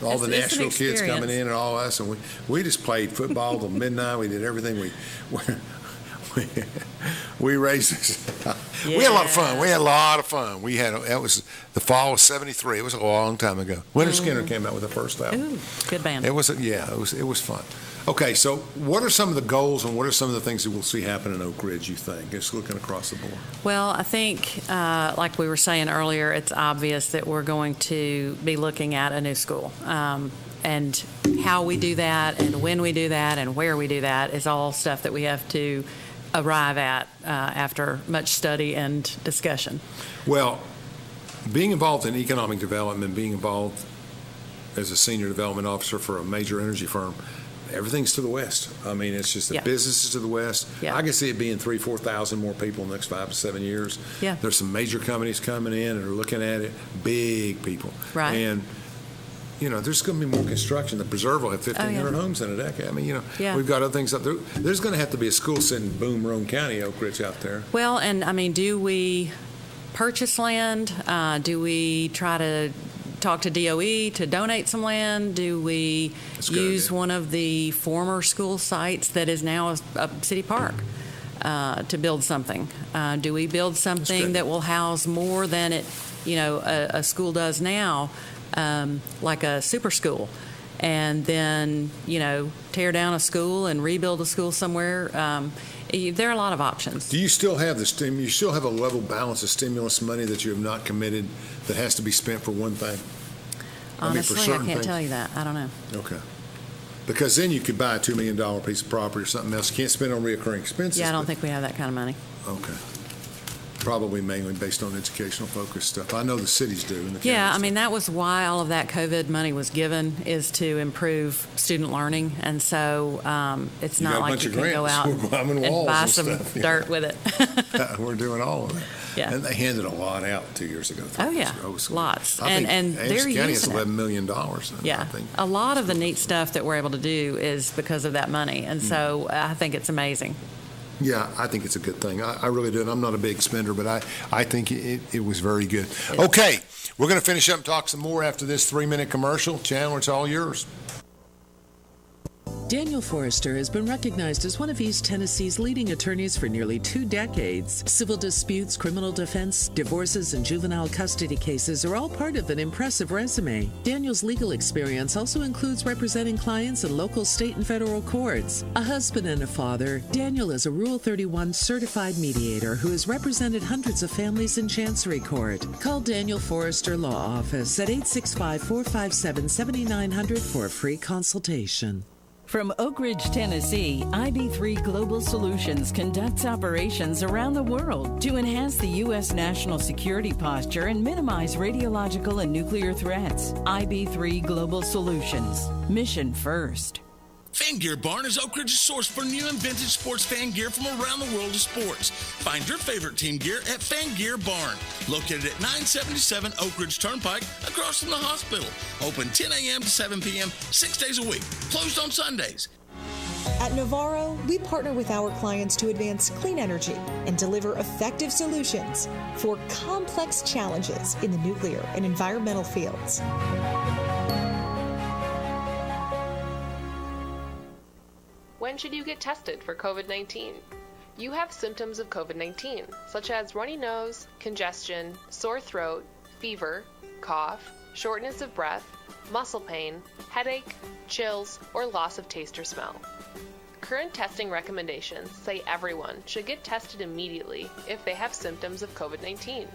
Speaker 1: All the Nashville kids coming in and all us, and we just played football till midnight. We did everything. We raised. We had a lot of fun. That was the fall of '73. It was a long time ago. Winter Skinner came out with the first album.
Speaker 2: Ooh, good band.
Speaker 1: It was fun. Okay, so what are some of the goals and what are some of the things that we'll see happen in Oak Ridge, you think, just looking across the board?
Speaker 2: Well, I think, like we were saying earlier, it's obvious that we're going to be looking at a new school. And how we do that and when we do that and where we do that is all stuff that we have to arrive at after much study and discussion.
Speaker 1: Well, being involved in economic development, being involved as a senior development officer for a major energy firm, everything's to the west. I mean, it's just the
Speaker 2: Yeah.
Speaker 1: businesses to the west.
Speaker 2: Yeah.
Speaker 1: I can see it being 3,000-4,000 more people in the next 5 to 7 years.
Speaker 2: Yeah.
Speaker 1: There's some major companies coming in and are looking at it, big people.
Speaker 2: Right.
Speaker 1: And, there's going to be more construction. The preserve will have 1,500 homes in a decade. I mean,
Speaker 2: Yeah.
Speaker 1: we've got other things up there. There's going to have to be a school sitting in Boone, Roane County, Oak Ridge out there.
Speaker 2: Well, and I mean, do we purchase land? Do we try to talk to DOE to donate some land? Do we
Speaker 1: That's a good
Speaker 2: use
Speaker 1: idea.
Speaker 2: one of the former school sites that is now a city park to build something? Do we build something
Speaker 1: good.
Speaker 2: that will house more than a school does now, like a super school, and then tear down a school and rebuild a school somewhere? There are a lot of options.
Speaker 1: Do you still have you still have a level balance of stimulus money that you have not committed that has to be spent for one thing?
Speaker 2: Honestly, I
Speaker 1: certain
Speaker 2: can't
Speaker 1: things.
Speaker 2: tell you that. I don't know.
Speaker 1: Okay. Because then you could buy a $2 million piece of property or something else. You can't spend on reoccurring expenses.
Speaker 2: Yeah, I don't
Speaker 1: but-
Speaker 2: think we have that kind of money.
Speaker 1: Okay. Probably mainly based on educational focused stuff. I know the cities do. And the
Speaker 2: Yeah,
Speaker 1: counties
Speaker 2: I mean,
Speaker 1: do.
Speaker 2: that was why all of that COVID money was given, is to improve student learning. And so it's
Speaker 1: You got
Speaker 2: not
Speaker 1: a
Speaker 2: like
Speaker 1: bunch
Speaker 2: you
Speaker 1: of
Speaker 2: can go
Speaker 1: grants.
Speaker 2: out
Speaker 1: We're climbing
Speaker 2: and
Speaker 1: walls
Speaker 2: buy
Speaker 1: and
Speaker 2: some
Speaker 1: stuff, yeah.
Speaker 2: dirt with it.
Speaker 1: We're doing all of that.
Speaker 2: Yeah.
Speaker 1: And they handed a lot out 2 years ago. 3
Speaker 2: Oh,
Speaker 1: years
Speaker 2: yeah.
Speaker 1: ago. It was-
Speaker 2: Lots.
Speaker 1: I think
Speaker 2: And they're
Speaker 1: Anderson County has
Speaker 2: using it.
Speaker 1: $11 million. I
Speaker 2: Yeah,
Speaker 1: think.
Speaker 2: a lot of the neat stuff that we're able to do is because of that money. And so I think it's amazing.
Speaker 1: Yeah, I think it's a good thing. I really do. And I'm not a big spender, but I think it was very good. Okay, we're going to finish up and talk some more after this 3-minute commercial. Chandler, it's all yours.
Speaker 3: Daniel Forrester has been recognized as one of East Tennessee's leading attorneys for nearly 2 decades. Civil disputes, criminal defense, divorces, and juvenile custody cases are all part of an impressive resume. Daniel's legal experience also includes representing clients in local, state, and federal courts. A husband and a father, Daniel is a Rule 31 certified mediator who has represented hundreds of families in Chancery Court. Call Daniel Forrester Law Office at 865-457-7900 for a free consultation.
Speaker 4: From Oak Ridge, Tennessee, IB3 Global Solutions conducts operations around the world to enhance the U.S. national security posture and minimize radiological and nuclear threats. IB3 Global Solutions. Mission first.
Speaker 5: Fan Gear Barn is Oak Ridge's source for new and vintage sports fan gear from around the world of sports. Find your favorite team gear at Fan Gear Barn, located at 977 Oak Ridge Turnpike, across from the hospital. Open 10 a.m. to 7 p.m., 6 days a week. Closed on Sundays.
Speaker 6: At Navarro, we partner with our clients to advance clean energy and deliver effective solutions for complex challenges in the nuclear and environmental fields.
Speaker 7: When should you get tested for COVID-19? You have symptoms of COVID-19, such as runny nose, congestion, sore throat, fever, cough, shortness of breath, muscle pain, headache, chills, or loss of taste or smell. Current testing recommendations say everyone should get tested immediately if they have symptoms of COVID-19.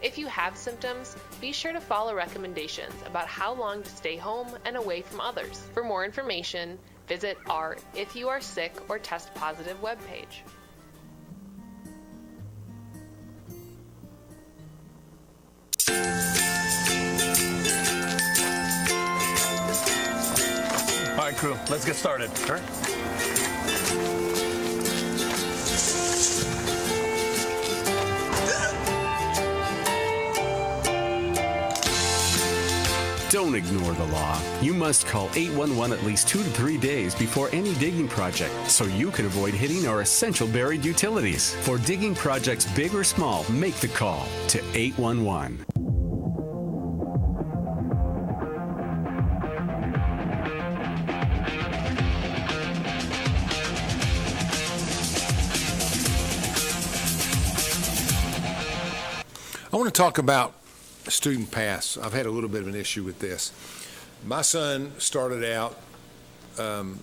Speaker 7: If you have symptoms, be sure to follow recommendations about how long to stay home and away from others. For more information, visit our If You Are Sick or Test Positive webpage.
Speaker 8: All right, crew, let's get started. Sure.
Speaker 9: Don't ignore the law. You must call 811 at least 2 to 3 days before any digging project so you can avoid hitting our essential buried utilities. For digging projects big or small, make the call to 811.
Speaker 1: I want to talk about student pass. I've had a little bit of an issue with this. My son started out on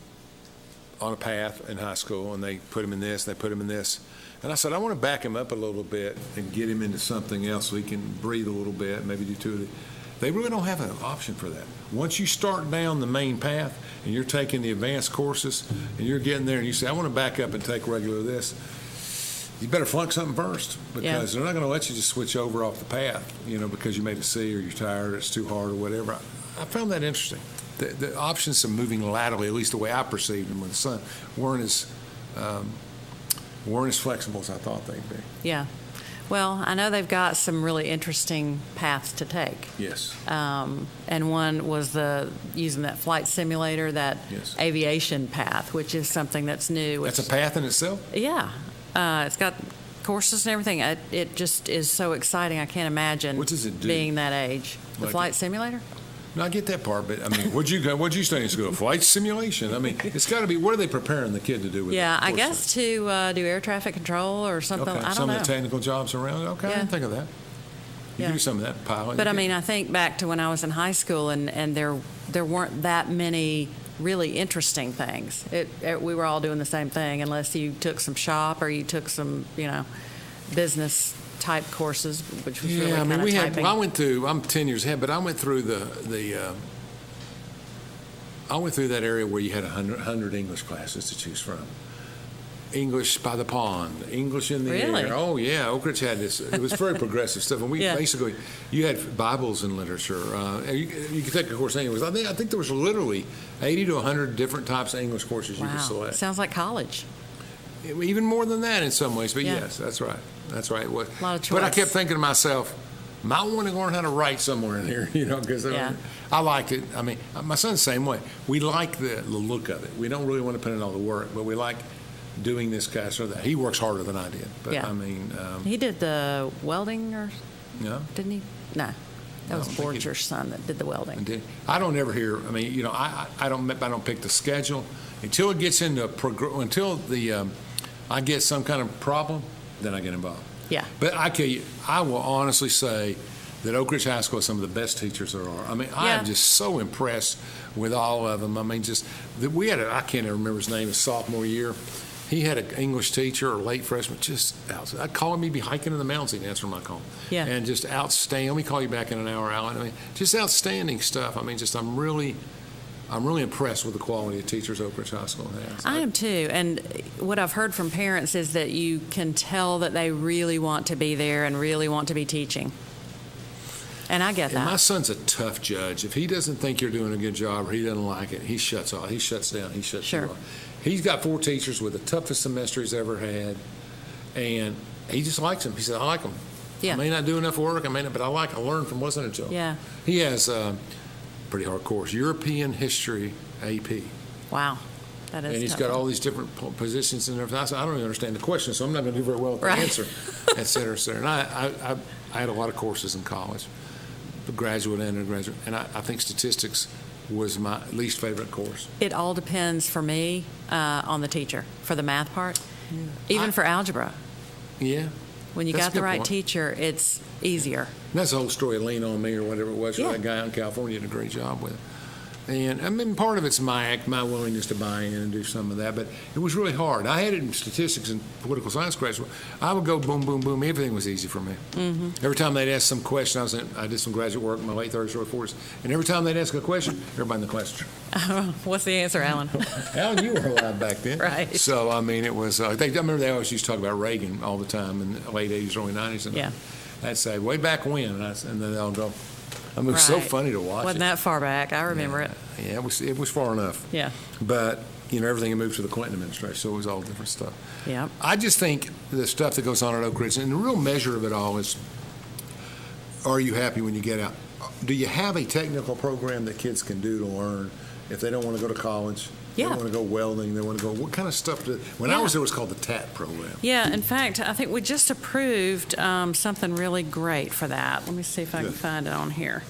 Speaker 1: a path in high school, and they put him in this, they put him in this. And I said, I want to back him up a little bit and get him into something else so he can breathe a little bit, maybe do 2 of the. They really don't have an option for that. Once you start down the main path and you're taking the advanced courses and you're getting there and you say, I want to back up and take regular this, you better flunk something first, because they're not going to let you just switch over off the path, because you made a C or you're tired or it's too hard or whatever. I found that interesting. the options of moving laterally, at least the way I perceived them with the sun, weren't as flexible as I thought they'd be.
Speaker 2: Yeah. Well, I know they've got some really interesting paths to take.
Speaker 1: Yes.
Speaker 2: And one was using that flight simulator, that aviation path, which is something that's new.
Speaker 1: That's a path in itself?
Speaker 2: Yeah. It's got courses and everything. It just is so exciting. I can't imagine
Speaker 1: what does it do?
Speaker 2: Being that age. The flight simulator?
Speaker 1: No, I get that part, but I mean, what'd you study in school? Flight simulation. I mean, it's got to be. What are they preparing the kid to do with it?
Speaker 2: Yeah, I guess to do air traffic control or something.
Speaker 1: Okay.
Speaker 2: I don't know.
Speaker 1: Some of the technical jobs around it. Okay, I didn't think of that. You can do some of that pilot.
Speaker 2: But I mean, I think back to when I was in high school, and there weren't that many really interesting things. We were all doing the same thing, unless you took some shop or you took some, business type courses, which was really kind of typing.
Speaker 1: I went through. I'm 10 years ahead, but I went through I went through that area where you had 100 English classes to choose from. English by the pond, English in the air. Oh yeah, Oak Ridge had this. It was very progressive stuff, and we basically you had Bibles and literature. You could take a course anyways. I think there was literally 80 to 100 different types of English courses you could select.
Speaker 2: Sounds like college.
Speaker 1: Even more than that in some ways, but yes, that's right. That's right. It was.
Speaker 2: A lot of choice.
Speaker 1: But I kept thinking to myself, might want to learn how to write somewhere in here, because I liked it. I mean, my son's the same way. We like the look of it. We don't really want to put in all the work, but we like doing this kind of stuff. He works harder than I did. But I mean, he
Speaker 2: did the welding, or
Speaker 1: didn't
Speaker 2: he? No. That was Borcher's son that did the welding.
Speaker 1: I don't ever hear. I mean, I don't pick the schedule until it gets into I get some kind of problem, then I get involved.
Speaker 2: Yeah.
Speaker 1: But I tell you, I will honestly say that Oak Ridge High School has some of the best teachers there are. I mean, I am just so impressed with all of them. I mean, we had I can't even remember his name, his sophomore year. He had an English teacher, or late freshman, just outstanding. I'd call him, he'd be hiking in the mountains, he'd answer my call.
Speaker 2: Yeah.
Speaker 1: And just outstanding. Let me call you back in an hour, Alan. I mean, just outstanding stuff. I mean, I'm really impressed with the quality of teachers Oak Ridge High School has.
Speaker 2: I am too. And what I've heard from parents is that you can tell that they really want to be there and really want to be teaching. And I get that.
Speaker 1: My son's a tough judge. If he doesn't think you're doing a good job or he doesn't like it, he shuts off. He shuts down. He shuts you off. He's got 4 teachers with the toughest semester he's ever had, and he just likes them. He said, I like them.
Speaker 2: Yeah.
Speaker 1: I may not do enough work, but I learn from listening to them.
Speaker 2: Yeah.
Speaker 1: He has pretty hard course, European History AP.
Speaker 2: Wow. That is
Speaker 1: and he's
Speaker 2: tough.
Speaker 1: got all these different positions and everything. I said, I don't even understand the question, so I'm not going to do very well with the answer, et cetera, et cetera. And I had a lot of courses in college, graduate and undergraduate, and I think statistics was my least favorite course.
Speaker 2: It all depends for me on the teacher for the math part, even for algebra.
Speaker 1: Yeah.
Speaker 2: When you got the right teacher, it's easier.
Speaker 1: And that's the whole story of Lean On Me or whatever it was. That guy out in California did a great job with it. And I mean, part of it's my willingness to buy in and do some of that, but it was really hard. I had it in statistics and political science classes. I would go boom, boom, boom. Everything was easy for me.
Speaker 2: Mm-hmm.
Speaker 1: Every time they'd ask some question, I did some graduate work in my late 30s, early 40s, and every time they'd ask a question, everybody in the class.
Speaker 2: What's the answer, Alan?
Speaker 1: Alan, you were alive back then.
Speaker 2: Right.
Speaker 1: So, I mean, it was, I remember they always used to talk about Reagan all the time in the late 80s, early 90s. And I'd say, way back when, and then they'll go, I mean, it was so funny to watch.
Speaker 2: Wasn't that far back? I remember it.
Speaker 1: Yeah, it was far enough.
Speaker 2: Yeah.
Speaker 1: But, everything had moved to the Clinton administration, so it was all different stuff.
Speaker 2: Yeah.
Speaker 1: I just think the stuff that goes on at Oak Ridge, and the real measure of it all is, are you happy when you get out? Do you have a technical program that kids can do to learn if they don't want to go to college? They want to go welding. They want to go. What kind of stuff? When I was there, it was called the TAT program.
Speaker 2: Yeah. In fact, I think we just approved something really great for that. Let me see if I can find it on here.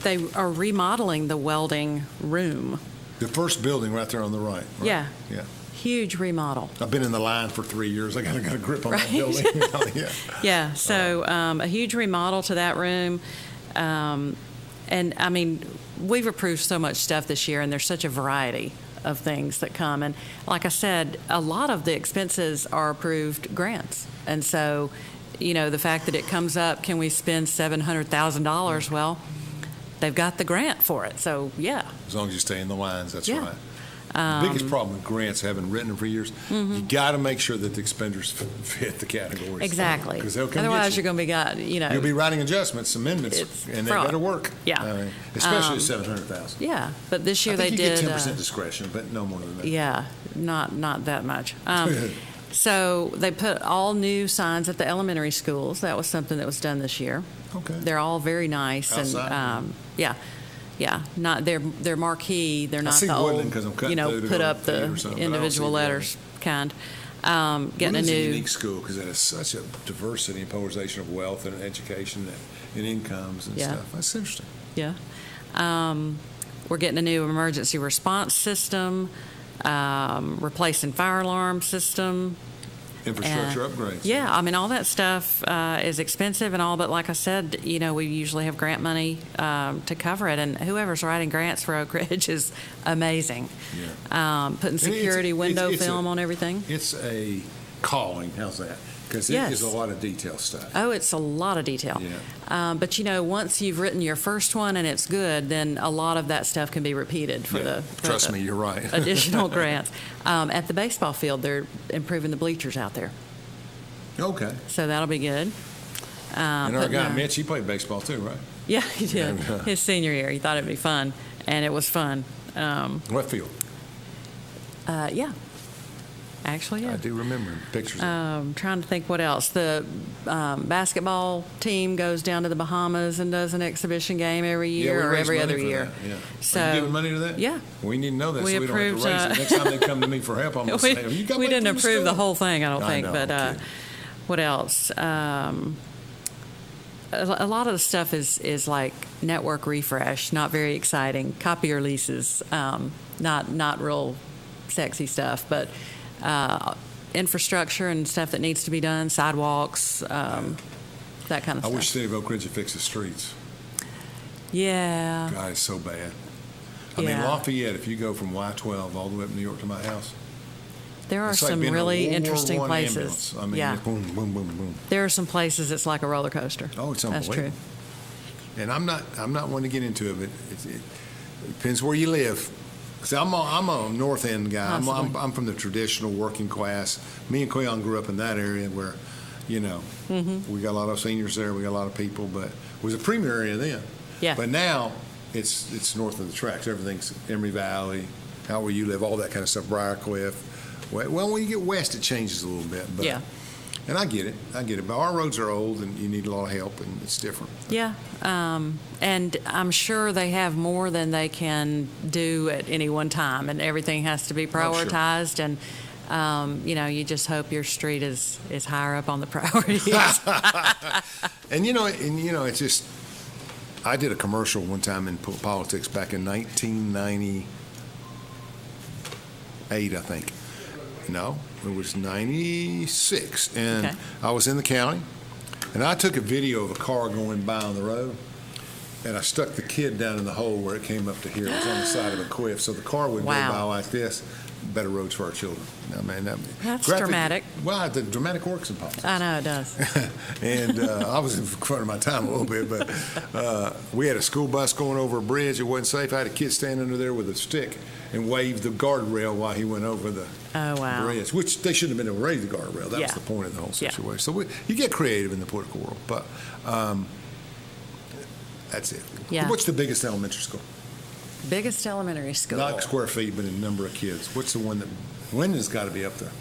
Speaker 2: They are remodeling the welding room.
Speaker 1: The first building right there on the right.
Speaker 2: Yeah.
Speaker 1: Yeah.
Speaker 2: Huge remodel.
Speaker 1: I've been in the line for 3 years. I got a grip on that building.
Speaker 2: Yeah. So a huge remodel to that room. And I mean, we've approved so much stuff this year, and there's such a variety of things that come. And like I said, a lot of the expenses are approved grants. And so, the fact that it comes up, can we spend $700,000? Well, they've got the grant for it. So, yeah.
Speaker 1: As long as you stay in the lines, that's right. The biggest problem with grants, having written them for years, you got to make sure that the expenditures fit the categories.
Speaker 2: Exactly.
Speaker 1: Because they'll come
Speaker 2: Otherwise,
Speaker 1: get
Speaker 2: you're going to be
Speaker 1: You'll be writing adjustments, amendments, and they
Speaker 2: fraud.
Speaker 1: better work.
Speaker 2: Yeah.
Speaker 1: Especially at $700,000.
Speaker 2: Yeah, but this year
Speaker 1: I think
Speaker 2: they
Speaker 1: you
Speaker 2: did.
Speaker 1: get 10% discretion, but no more than that.
Speaker 2: Yeah, not that much. So they put all new signs at the elementary schools. That was something that was done this year.
Speaker 1: Okay.
Speaker 2: They're all very nice.
Speaker 1: Outside?
Speaker 2: And not they're marquee. They're not
Speaker 1: see
Speaker 2: the
Speaker 1: Woodland
Speaker 2: old
Speaker 1: 'cause I'm cutting through to
Speaker 2: put
Speaker 1: go
Speaker 2: up
Speaker 1: to eat or
Speaker 2: the
Speaker 1: something, but I don't
Speaker 2: individual
Speaker 1: see
Speaker 2: letters kind. Getting
Speaker 1: Woodland's
Speaker 2: a new
Speaker 1: a unique school because it has such a diversity and polarization of wealth and education and incomes and stuff. That's interesting.
Speaker 2: Yeah. We're getting a new emergency response system, replacing fire alarm system.
Speaker 1: Infrastructure upgrades.
Speaker 2: Yeah, I mean, all that stuff is expensive and all, but like I said, we usually have grant money to cover it, and whoever's writing grants for Oak Ridge is amazing.
Speaker 1: Yeah.
Speaker 2: Putting security window film on everything.
Speaker 1: It's a calling. How's that? Because it is a lot of detail stuff.
Speaker 2: Oh, it's a lot of detail.
Speaker 1: Yeah.
Speaker 2: But once you've written your first one and it's good, then a lot of that stuff can be repeated for
Speaker 1: Trust me, you're right.
Speaker 2: additional grants. At the baseball field, they're improving the bleachers out there,
Speaker 1: Okay.
Speaker 2: so that'll be good.
Speaker 1: And our guy Mitch, he played baseball too, right?
Speaker 2: Yeah, he did. His senior year, he thought it'd be fun, and it was fun.
Speaker 1: What field?
Speaker 2: Yeah. Actually, yeah.
Speaker 1: I do remember pictures.
Speaker 2: Trying to think what else. The basketball team goes down to the Bahamas and does an exhibition game every year or every other year.
Speaker 1: Yeah.
Speaker 2: So,
Speaker 1: are you giving money to that?
Speaker 2: Yeah.
Speaker 1: We need to know that
Speaker 2: We
Speaker 1: so we don't have
Speaker 2: approved,
Speaker 1: to raise it. Next time they come to me for help, I'm going to say, have you got
Speaker 2: we
Speaker 1: money
Speaker 2: didn't
Speaker 1: from
Speaker 2: approve the
Speaker 1: school?
Speaker 2: whole thing, I don't think.
Speaker 1: know,
Speaker 2: But what else? A lot of the stuff is like network refresh, not very exciting. Copier leases, not real sexy stuff, but infrastructure and stuff that needs to be done, sidewalks, that kind of stuff.
Speaker 1: I wish City of Oak Ridge would fix the streets.
Speaker 2: Yeah.
Speaker 1: God, it's so bad. I mean, Lafayette, if you go from Y12 all the way up New York to my house,
Speaker 2: there are
Speaker 1: it's like
Speaker 2: some
Speaker 1: being in a
Speaker 2: really
Speaker 1: World War
Speaker 2: interesting
Speaker 1: I
Speaker 2: places.
Speaker 1: ambulance. I mean,
Speaker 2: Yeah.
Speaker 1: boom, boom, boom, boom.
Speaker 2: There are some places it's like a roller coaster.
Speaker 1: Oh, it's
Speaker 2: That's
Speaker 1: unbelievable.
Speaker 2: true.
Speaker 1: And I'm not one to get into it, but it depends where you live. See, I'm a North End guy. I'm from the traditional working class. Me and Quayon grew up in that area where, we got a lot of seniors there. We got a lot of people, but it was a premier area then.
Speaker 2: Yeah.
Speaker 1: But now it's north of the tracks. Everything's Emory Valley, how where you live, all that kind of stuff. Briarcliff. Well, when you get west, it changes a little bit. But,
Speaker 2: Yeah.
Speaker 1: And I get it. But our roads are old, and you need a lot of help, and it's different.
Speaker 2: Yeah. And I'm sure they have more than they can do at any one time, and everything has to be prioritized. And, you just hope your street is higher up on the priorities.
Speaker 1: And it's just, I did a commercial one time in politics back in 1998, I think. No, it was 96. And I was in the county, and I took a video of a car going by on the road, and I stuck the kid down in the hole where it came up to here. It was on the side of a cliff, so the car would go by like this. Better roads for our children. I mean,
Speaker 2: That's dramatic.
Speaker 1: Well, the dramatic works in politics.
Speaker 2: I know it does.
Speaker 1: And I was in front of my time a little bit, but we had a school bus going over a bridge. It wasn't safe. I had a kid stand under there with a stick and wave the guardrail while he went over the bridge, which they shouldn't have been able to raise the guardrail. That was the point of the whole situation. So you get creative in the political world, but that's it.
Speaker 2: Yeah.
Speaker 1: What's the biggest elementary school?
Speaker 2: Biggest elementary school.
Speaker 1: Not square feet, but in number of kids. What's the one that Linden's got to be up there?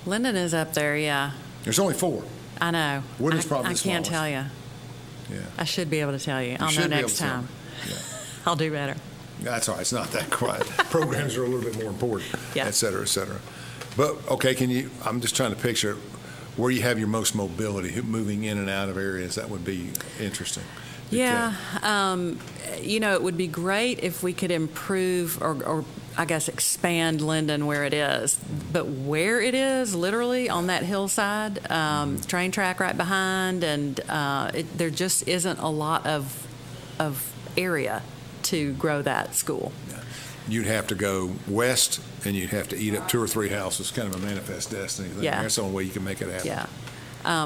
Speaker 2: Linden is up there, yeah.
Speaker 1: There's only 4.
Speaker 2: I know.
Speaker 1: Woodland's probably
Speaker 2: I
Speaker 1: the
Speaker 2: can't
Speaker 1: smallest.
Speaker 2: tell you.
Speaker 1: Yeah.
Speaker 2: I should be able to tell you. I'll know next time.
Speaker 1: Yeah.
Speaker 2: I'll do better.
Speaker 1: That's all right. It's not that quiet. Programs are a little bit more important, et cetera, et cetera. But, okay, I'm just trying to picture where you have your most mobility, moving in and out of areas. That would be interesting.
Speaker 2: Yeah. It would be great if we could improve or I guess, expand Linden where it is. But where it is, literally on that hillside, train track right behind, and there just isn't a lot of area to grow that school.
Speaker 1: You'd have to go west, and you'd have to eat up 2 or 3 houses, kind of a manifest destiny thing.
Speaker 2: Yeah.
Speaker 1: That's the only way you can make it happen.
Speaker 2: Yeah.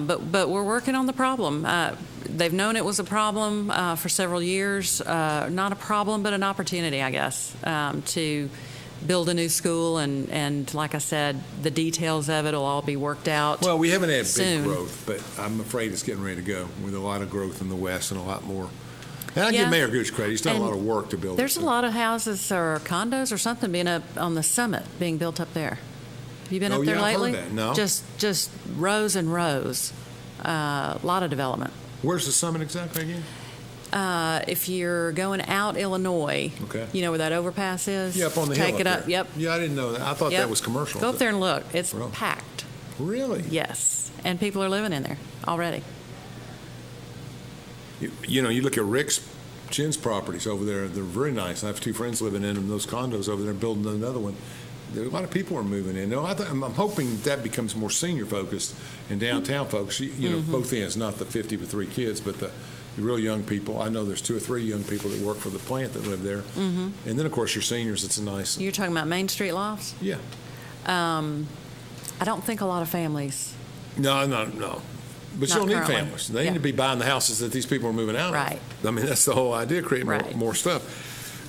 Speaker 2: But we're working on the problem. They've known it was a problem for several years. Not a problem, but an opportunity, I guess, to build a new school, and like I said, the details of it will all be worked out.
Speaker 1: Well, we haven't had
Speaker 2: soon.
Speaker 1: big growth, but I'm afraid it's getting ready to go with a lot of growth in the West and a lot more. And I
Speaker 2: Yeah.
Speaker 1: give Mayor Gooch credit. He's done
Speaker 2: And
Speaker 1: a lot of work to build
Speaker 2: There's
Speaker 1: it.
Speaker 2: a lot of houses or condos or something being up on the summit, being built up there. Have you been
Speaker 1: Oh,
Speaker 2: up there
Speaker 1: yeah, I've heard
Speaker 2: lately?
Speaker 1: that. No.
Speaker 2: Just rows and rows. A lot of development.
Speaker 1: Where's the summit exactly again?
Speaker 2: If you're going out Illinois,
Speaker 1: Okay.
Speaker 2: you know where that overpass is?
Speaker 1: Yeah, up on the
Speaker 2: Take
Speaker 1: hill
Speaker 2: it
Speaker 1: up
Speaker 2: up.
Speaker 1: there.
Speaker 2: Yep.
Speaker 1: Yeah, I didn't know that. I thought
Speaker 2: Yep.
Speaker 1: that was commercial.
Speaker 2: Go up there and look. It's
Speaker 1: Really?
Speaker 2: packed.
Speaker 1: Really?
Speaker 2: Yes. And people are living in there already.
Speaker 1: You know, you look at Rick's Chin's properties over there. They're very nice. I have two friends living in them. Those condos over there, building another one. There are a lot of people are moving in. No, I'm hoping that becomes more senior focused and downtown folks. You know, both ends, not the 50 with 3 kids, but the real young people. I know there's 2 or 3 young people that work for the plant that live there. And then, of course, your seniors. It's a nice.
Speaker 2: You're talking about Main Street lofts?
Speaker 1: Yeah.
Speaker 2: I don't think a lot of families.
Speaker 1: No. But you
Speaker 2: Not
Speaker 1: don't need
Speaker 2: currently.
Speaker 1: families. They
Speaker 2: Yeah.
Speaker 1: need to be buying the houses that these people are moving out
Speaker 2: Right.
Speaker 1: of. I mean, that's the whole idea, create
Speaker 2: Right.
Speaker 1: more stuff,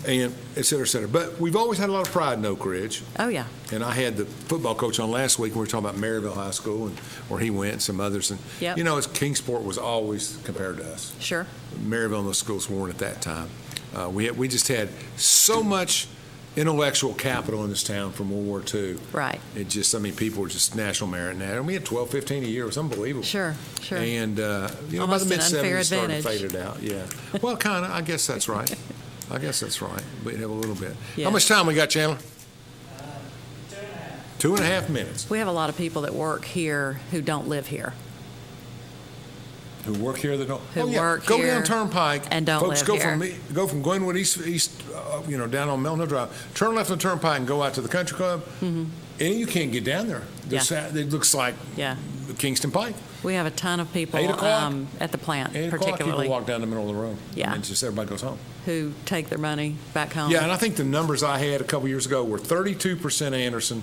Speaker 1: and et cetera, et cetera. But we've always had a lot of pride in Oak Ridge.
Speaker 2: Oh, yeah.
Speaker 1: And I had the football coach on last week, and we were talking about Maryville High School and where he went and some others. And,
Speaker 2: Yep.
Speaker 1: you know, Kingsport was always compared to us.
Speaker 2: Sure.
Speaker 1: Maryville and those schools weren't at that time. We just had so much intellectual capital in this town from World War II.
Speaker 2: Right.
Speaker 1: It just, I mean, people were just national merit in that. And we had 12, 15 a year. It was unbelievable.
Speaker 2: Sure.
Speaker 1: And, you know,
Speaker 2: Almost
Speaker 1: by
Speaker 2: an
Speaker 1: the
Speaker 2: unfair
Speaker 1: mid-'70s, it started
Speaker 2: advantage.
Speaker 1: faded out. Yeah. Well, kind of. I guess that's right. We have a little bit.
Speaker 2: Yeah.
Speaker 1: How much time we got, Chandler? 2.5 minutes.
Speaker 2: We have a lot of people that work here who don't live here.
Speaker 1: Who work here that don't?
Speaker 2: Who work
Speaker 1: Go
Speaker 2: here
Speaker 1: down Turnpike
Speaker 2: and don't
Speaker 1: Folks,
Speaker 2: live
Speaker 1: go from Glenwood East, you know, down on Melton Hill Drive. Turn left on Turnpike and go out to the country club. And you can't get down there. It looks like
Speaker 2: Yeah.
Speaker 1: Kingston Pike.
Speaker 2: We have a ton of people
Speaker 1: 8 o'clock?
Speaker 2: at the plant,
Speaker 1: 8 o'clock, people
Speaker 2: particularly,
Speaker 1: walk down the middle of the road.
Speaker 2: Yeah.
Speaker 1: And just everybody goes home.
Speaker 2: who take their money back home.
Speaker 1: Yeah, and I think the numbers I had a couple years ago were 32% Anderson,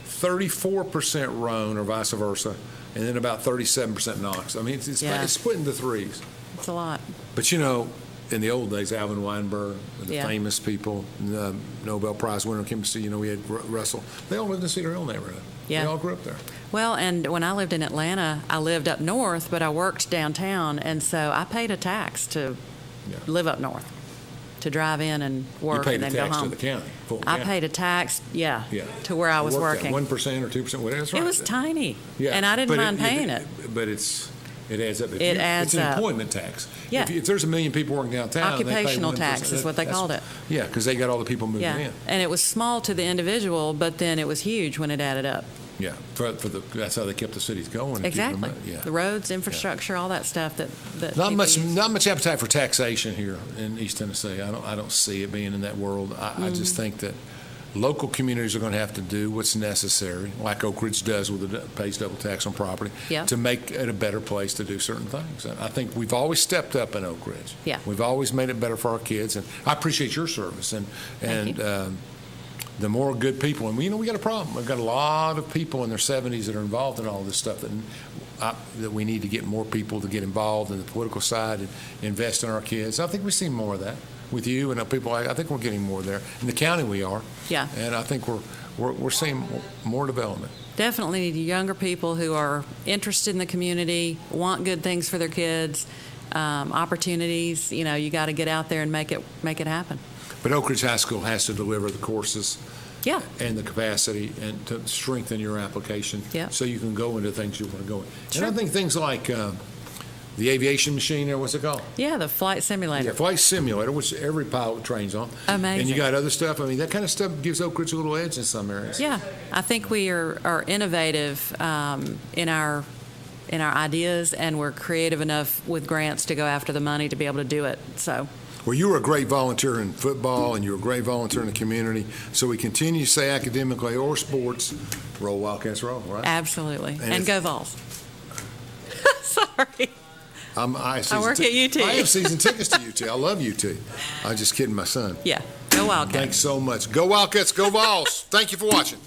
Speaker 1: 34% Roan, or vice versa, and then about 37% Knox. I mean, it's split into threes.
Speaker 2: It's a lot.
Speaker 1: But, you know, in the old days, Alvin Weinberg, the
Speaker 2: Yeah.
Speaker 1: famous people, the Nobel Prize winner came to see, you know, we had Russell. They all lived in the Cedar Hill neighborhood.
Speaker 2: Yeah.
Speaker 1: They all grew up there.
Speaker 2: Well, and when I lived in Atlanta, I lived up north, but I worked downtown, and so I paid a tax to live up north, to drive in and work
Speaker 1: You
Speaker 2: and
Speaker 1: paid
Speaker 2: then
Speaker 1: a tax
Speaker 2: go home.
Speaker 1: to the county. Fulton
Speaker 2: I
Speaker 1: County.
Speaker 2: paid a tax,
Speaker 1: Yeah.
Speaker 2: to where I was
Speaker 1: Worked
Speaker 2: working.
Speaker 1: at 1% or 2%, whatever. That's right.
Speaker 2: It was tiny,
Speaker 1: Yeah,
Speaker 2: and I didn't
Speaker 1: but
Speaker 2: mind paying it.
Speaker 1: But it adds up.
Speaker 2: It adds
Speaker 1: It's an
Speaker 2: up.
Speaker 1: employment tax.
Speaker 2: Yeah.
Speaker 1: If there's 1 million people working downtown, and they pay
Speaker 2: Occupational
Speaker 1: 1%,
Speaker 2: tax is what they called it.
Speaker 1: Yeah, because they got all the people moving
Speaker 2: Yeah,
Speaker 1: in.
Speaker 2: and it was small to the individual, but then it was huge when it added up.
Speaker 1: Yeah, that's how they kept the cities going. and keep them
Speaker 2: Exactly.
Speaker 1: up. Yeah.
Speaker 2: The roads, infrastructure, all that stuff that
Speaker 1: Not
Speaker 2: people
Speaker 1: much,
Speaker 2: use.
Speaker 1: not much appetite for taxation here in East Tennessee. I don't see it being in that world. I just think that local communities are going to have to do what's necessary, like Oak Ridge does with the pays double tax on property,
Speaker 2: Yeah.
Speaker 1: to make it a better place to do certain things. And I think we've always stepped up in Oak Ridge.
Speaker 2: Yeah.
Speaker 1: We've always made it better for our kids, and I appreciate your service.
Speaker 2: Thank you.
Speaker 1: The more good people, and we got a problem. We've got a lot of people in their 70s that are involved in all this stuff that we need to get more people to get involved in the political side and invest in our kids. I think we've seen more of that with you and people. I think we're getting more there. In the county, we are.
Speaker 2: Yeah.
Speaker 1: And I think we're seeing more development.
Speaker 2: Definitely need younger people who are interested in the community, want good things for their kids, opportunities. You know, you got to get out there and make it happen.
Speaker 1: But Oak Ridge High School has to deliver the courses
Speaker 2: Yeah.
Speaker 1: and the capacity and to strengthen your application
Speaker 2: Yeah.
Speaker 1: so you can go into things you want to go in.
Speaker 2: Sure.
Speaker 1: And I think things like the aviation machine there, what's it called?
Speaker 2: Yeah, the flight simulator.
Speaker 1: Yeah, flight simulator, which every pilot trains on.
Speaker 2: Amazing.
Speaker 1: And you got other stuff. I mean, that kind of stuff gives Oak Ridge a little edge in some areas.
Speaker 2: Yeah, I think we are innovative in our ideas, and we're creative enough with grants to go after the money to be able to do it. So.
Speaker 1: Well, you were a great volunteer in football, and you were a great volunteer in the community. So we continue to say academically or sports, roll Wildcats roll, right?
Speaker 2: Absolutely.
Speaker 1: And
Speaker 2: And go Vols. Sorry.
Speaker 1: I
Speaker 2: work at UT.
Speaker 1: I have season tickets to UT. I love UT. I'm just kidding my son.
Speaker 2: Yeah, go Wildcats.
Speaker 1: Thanks so much. Go Wildcats, go Vols. Thank you for watching.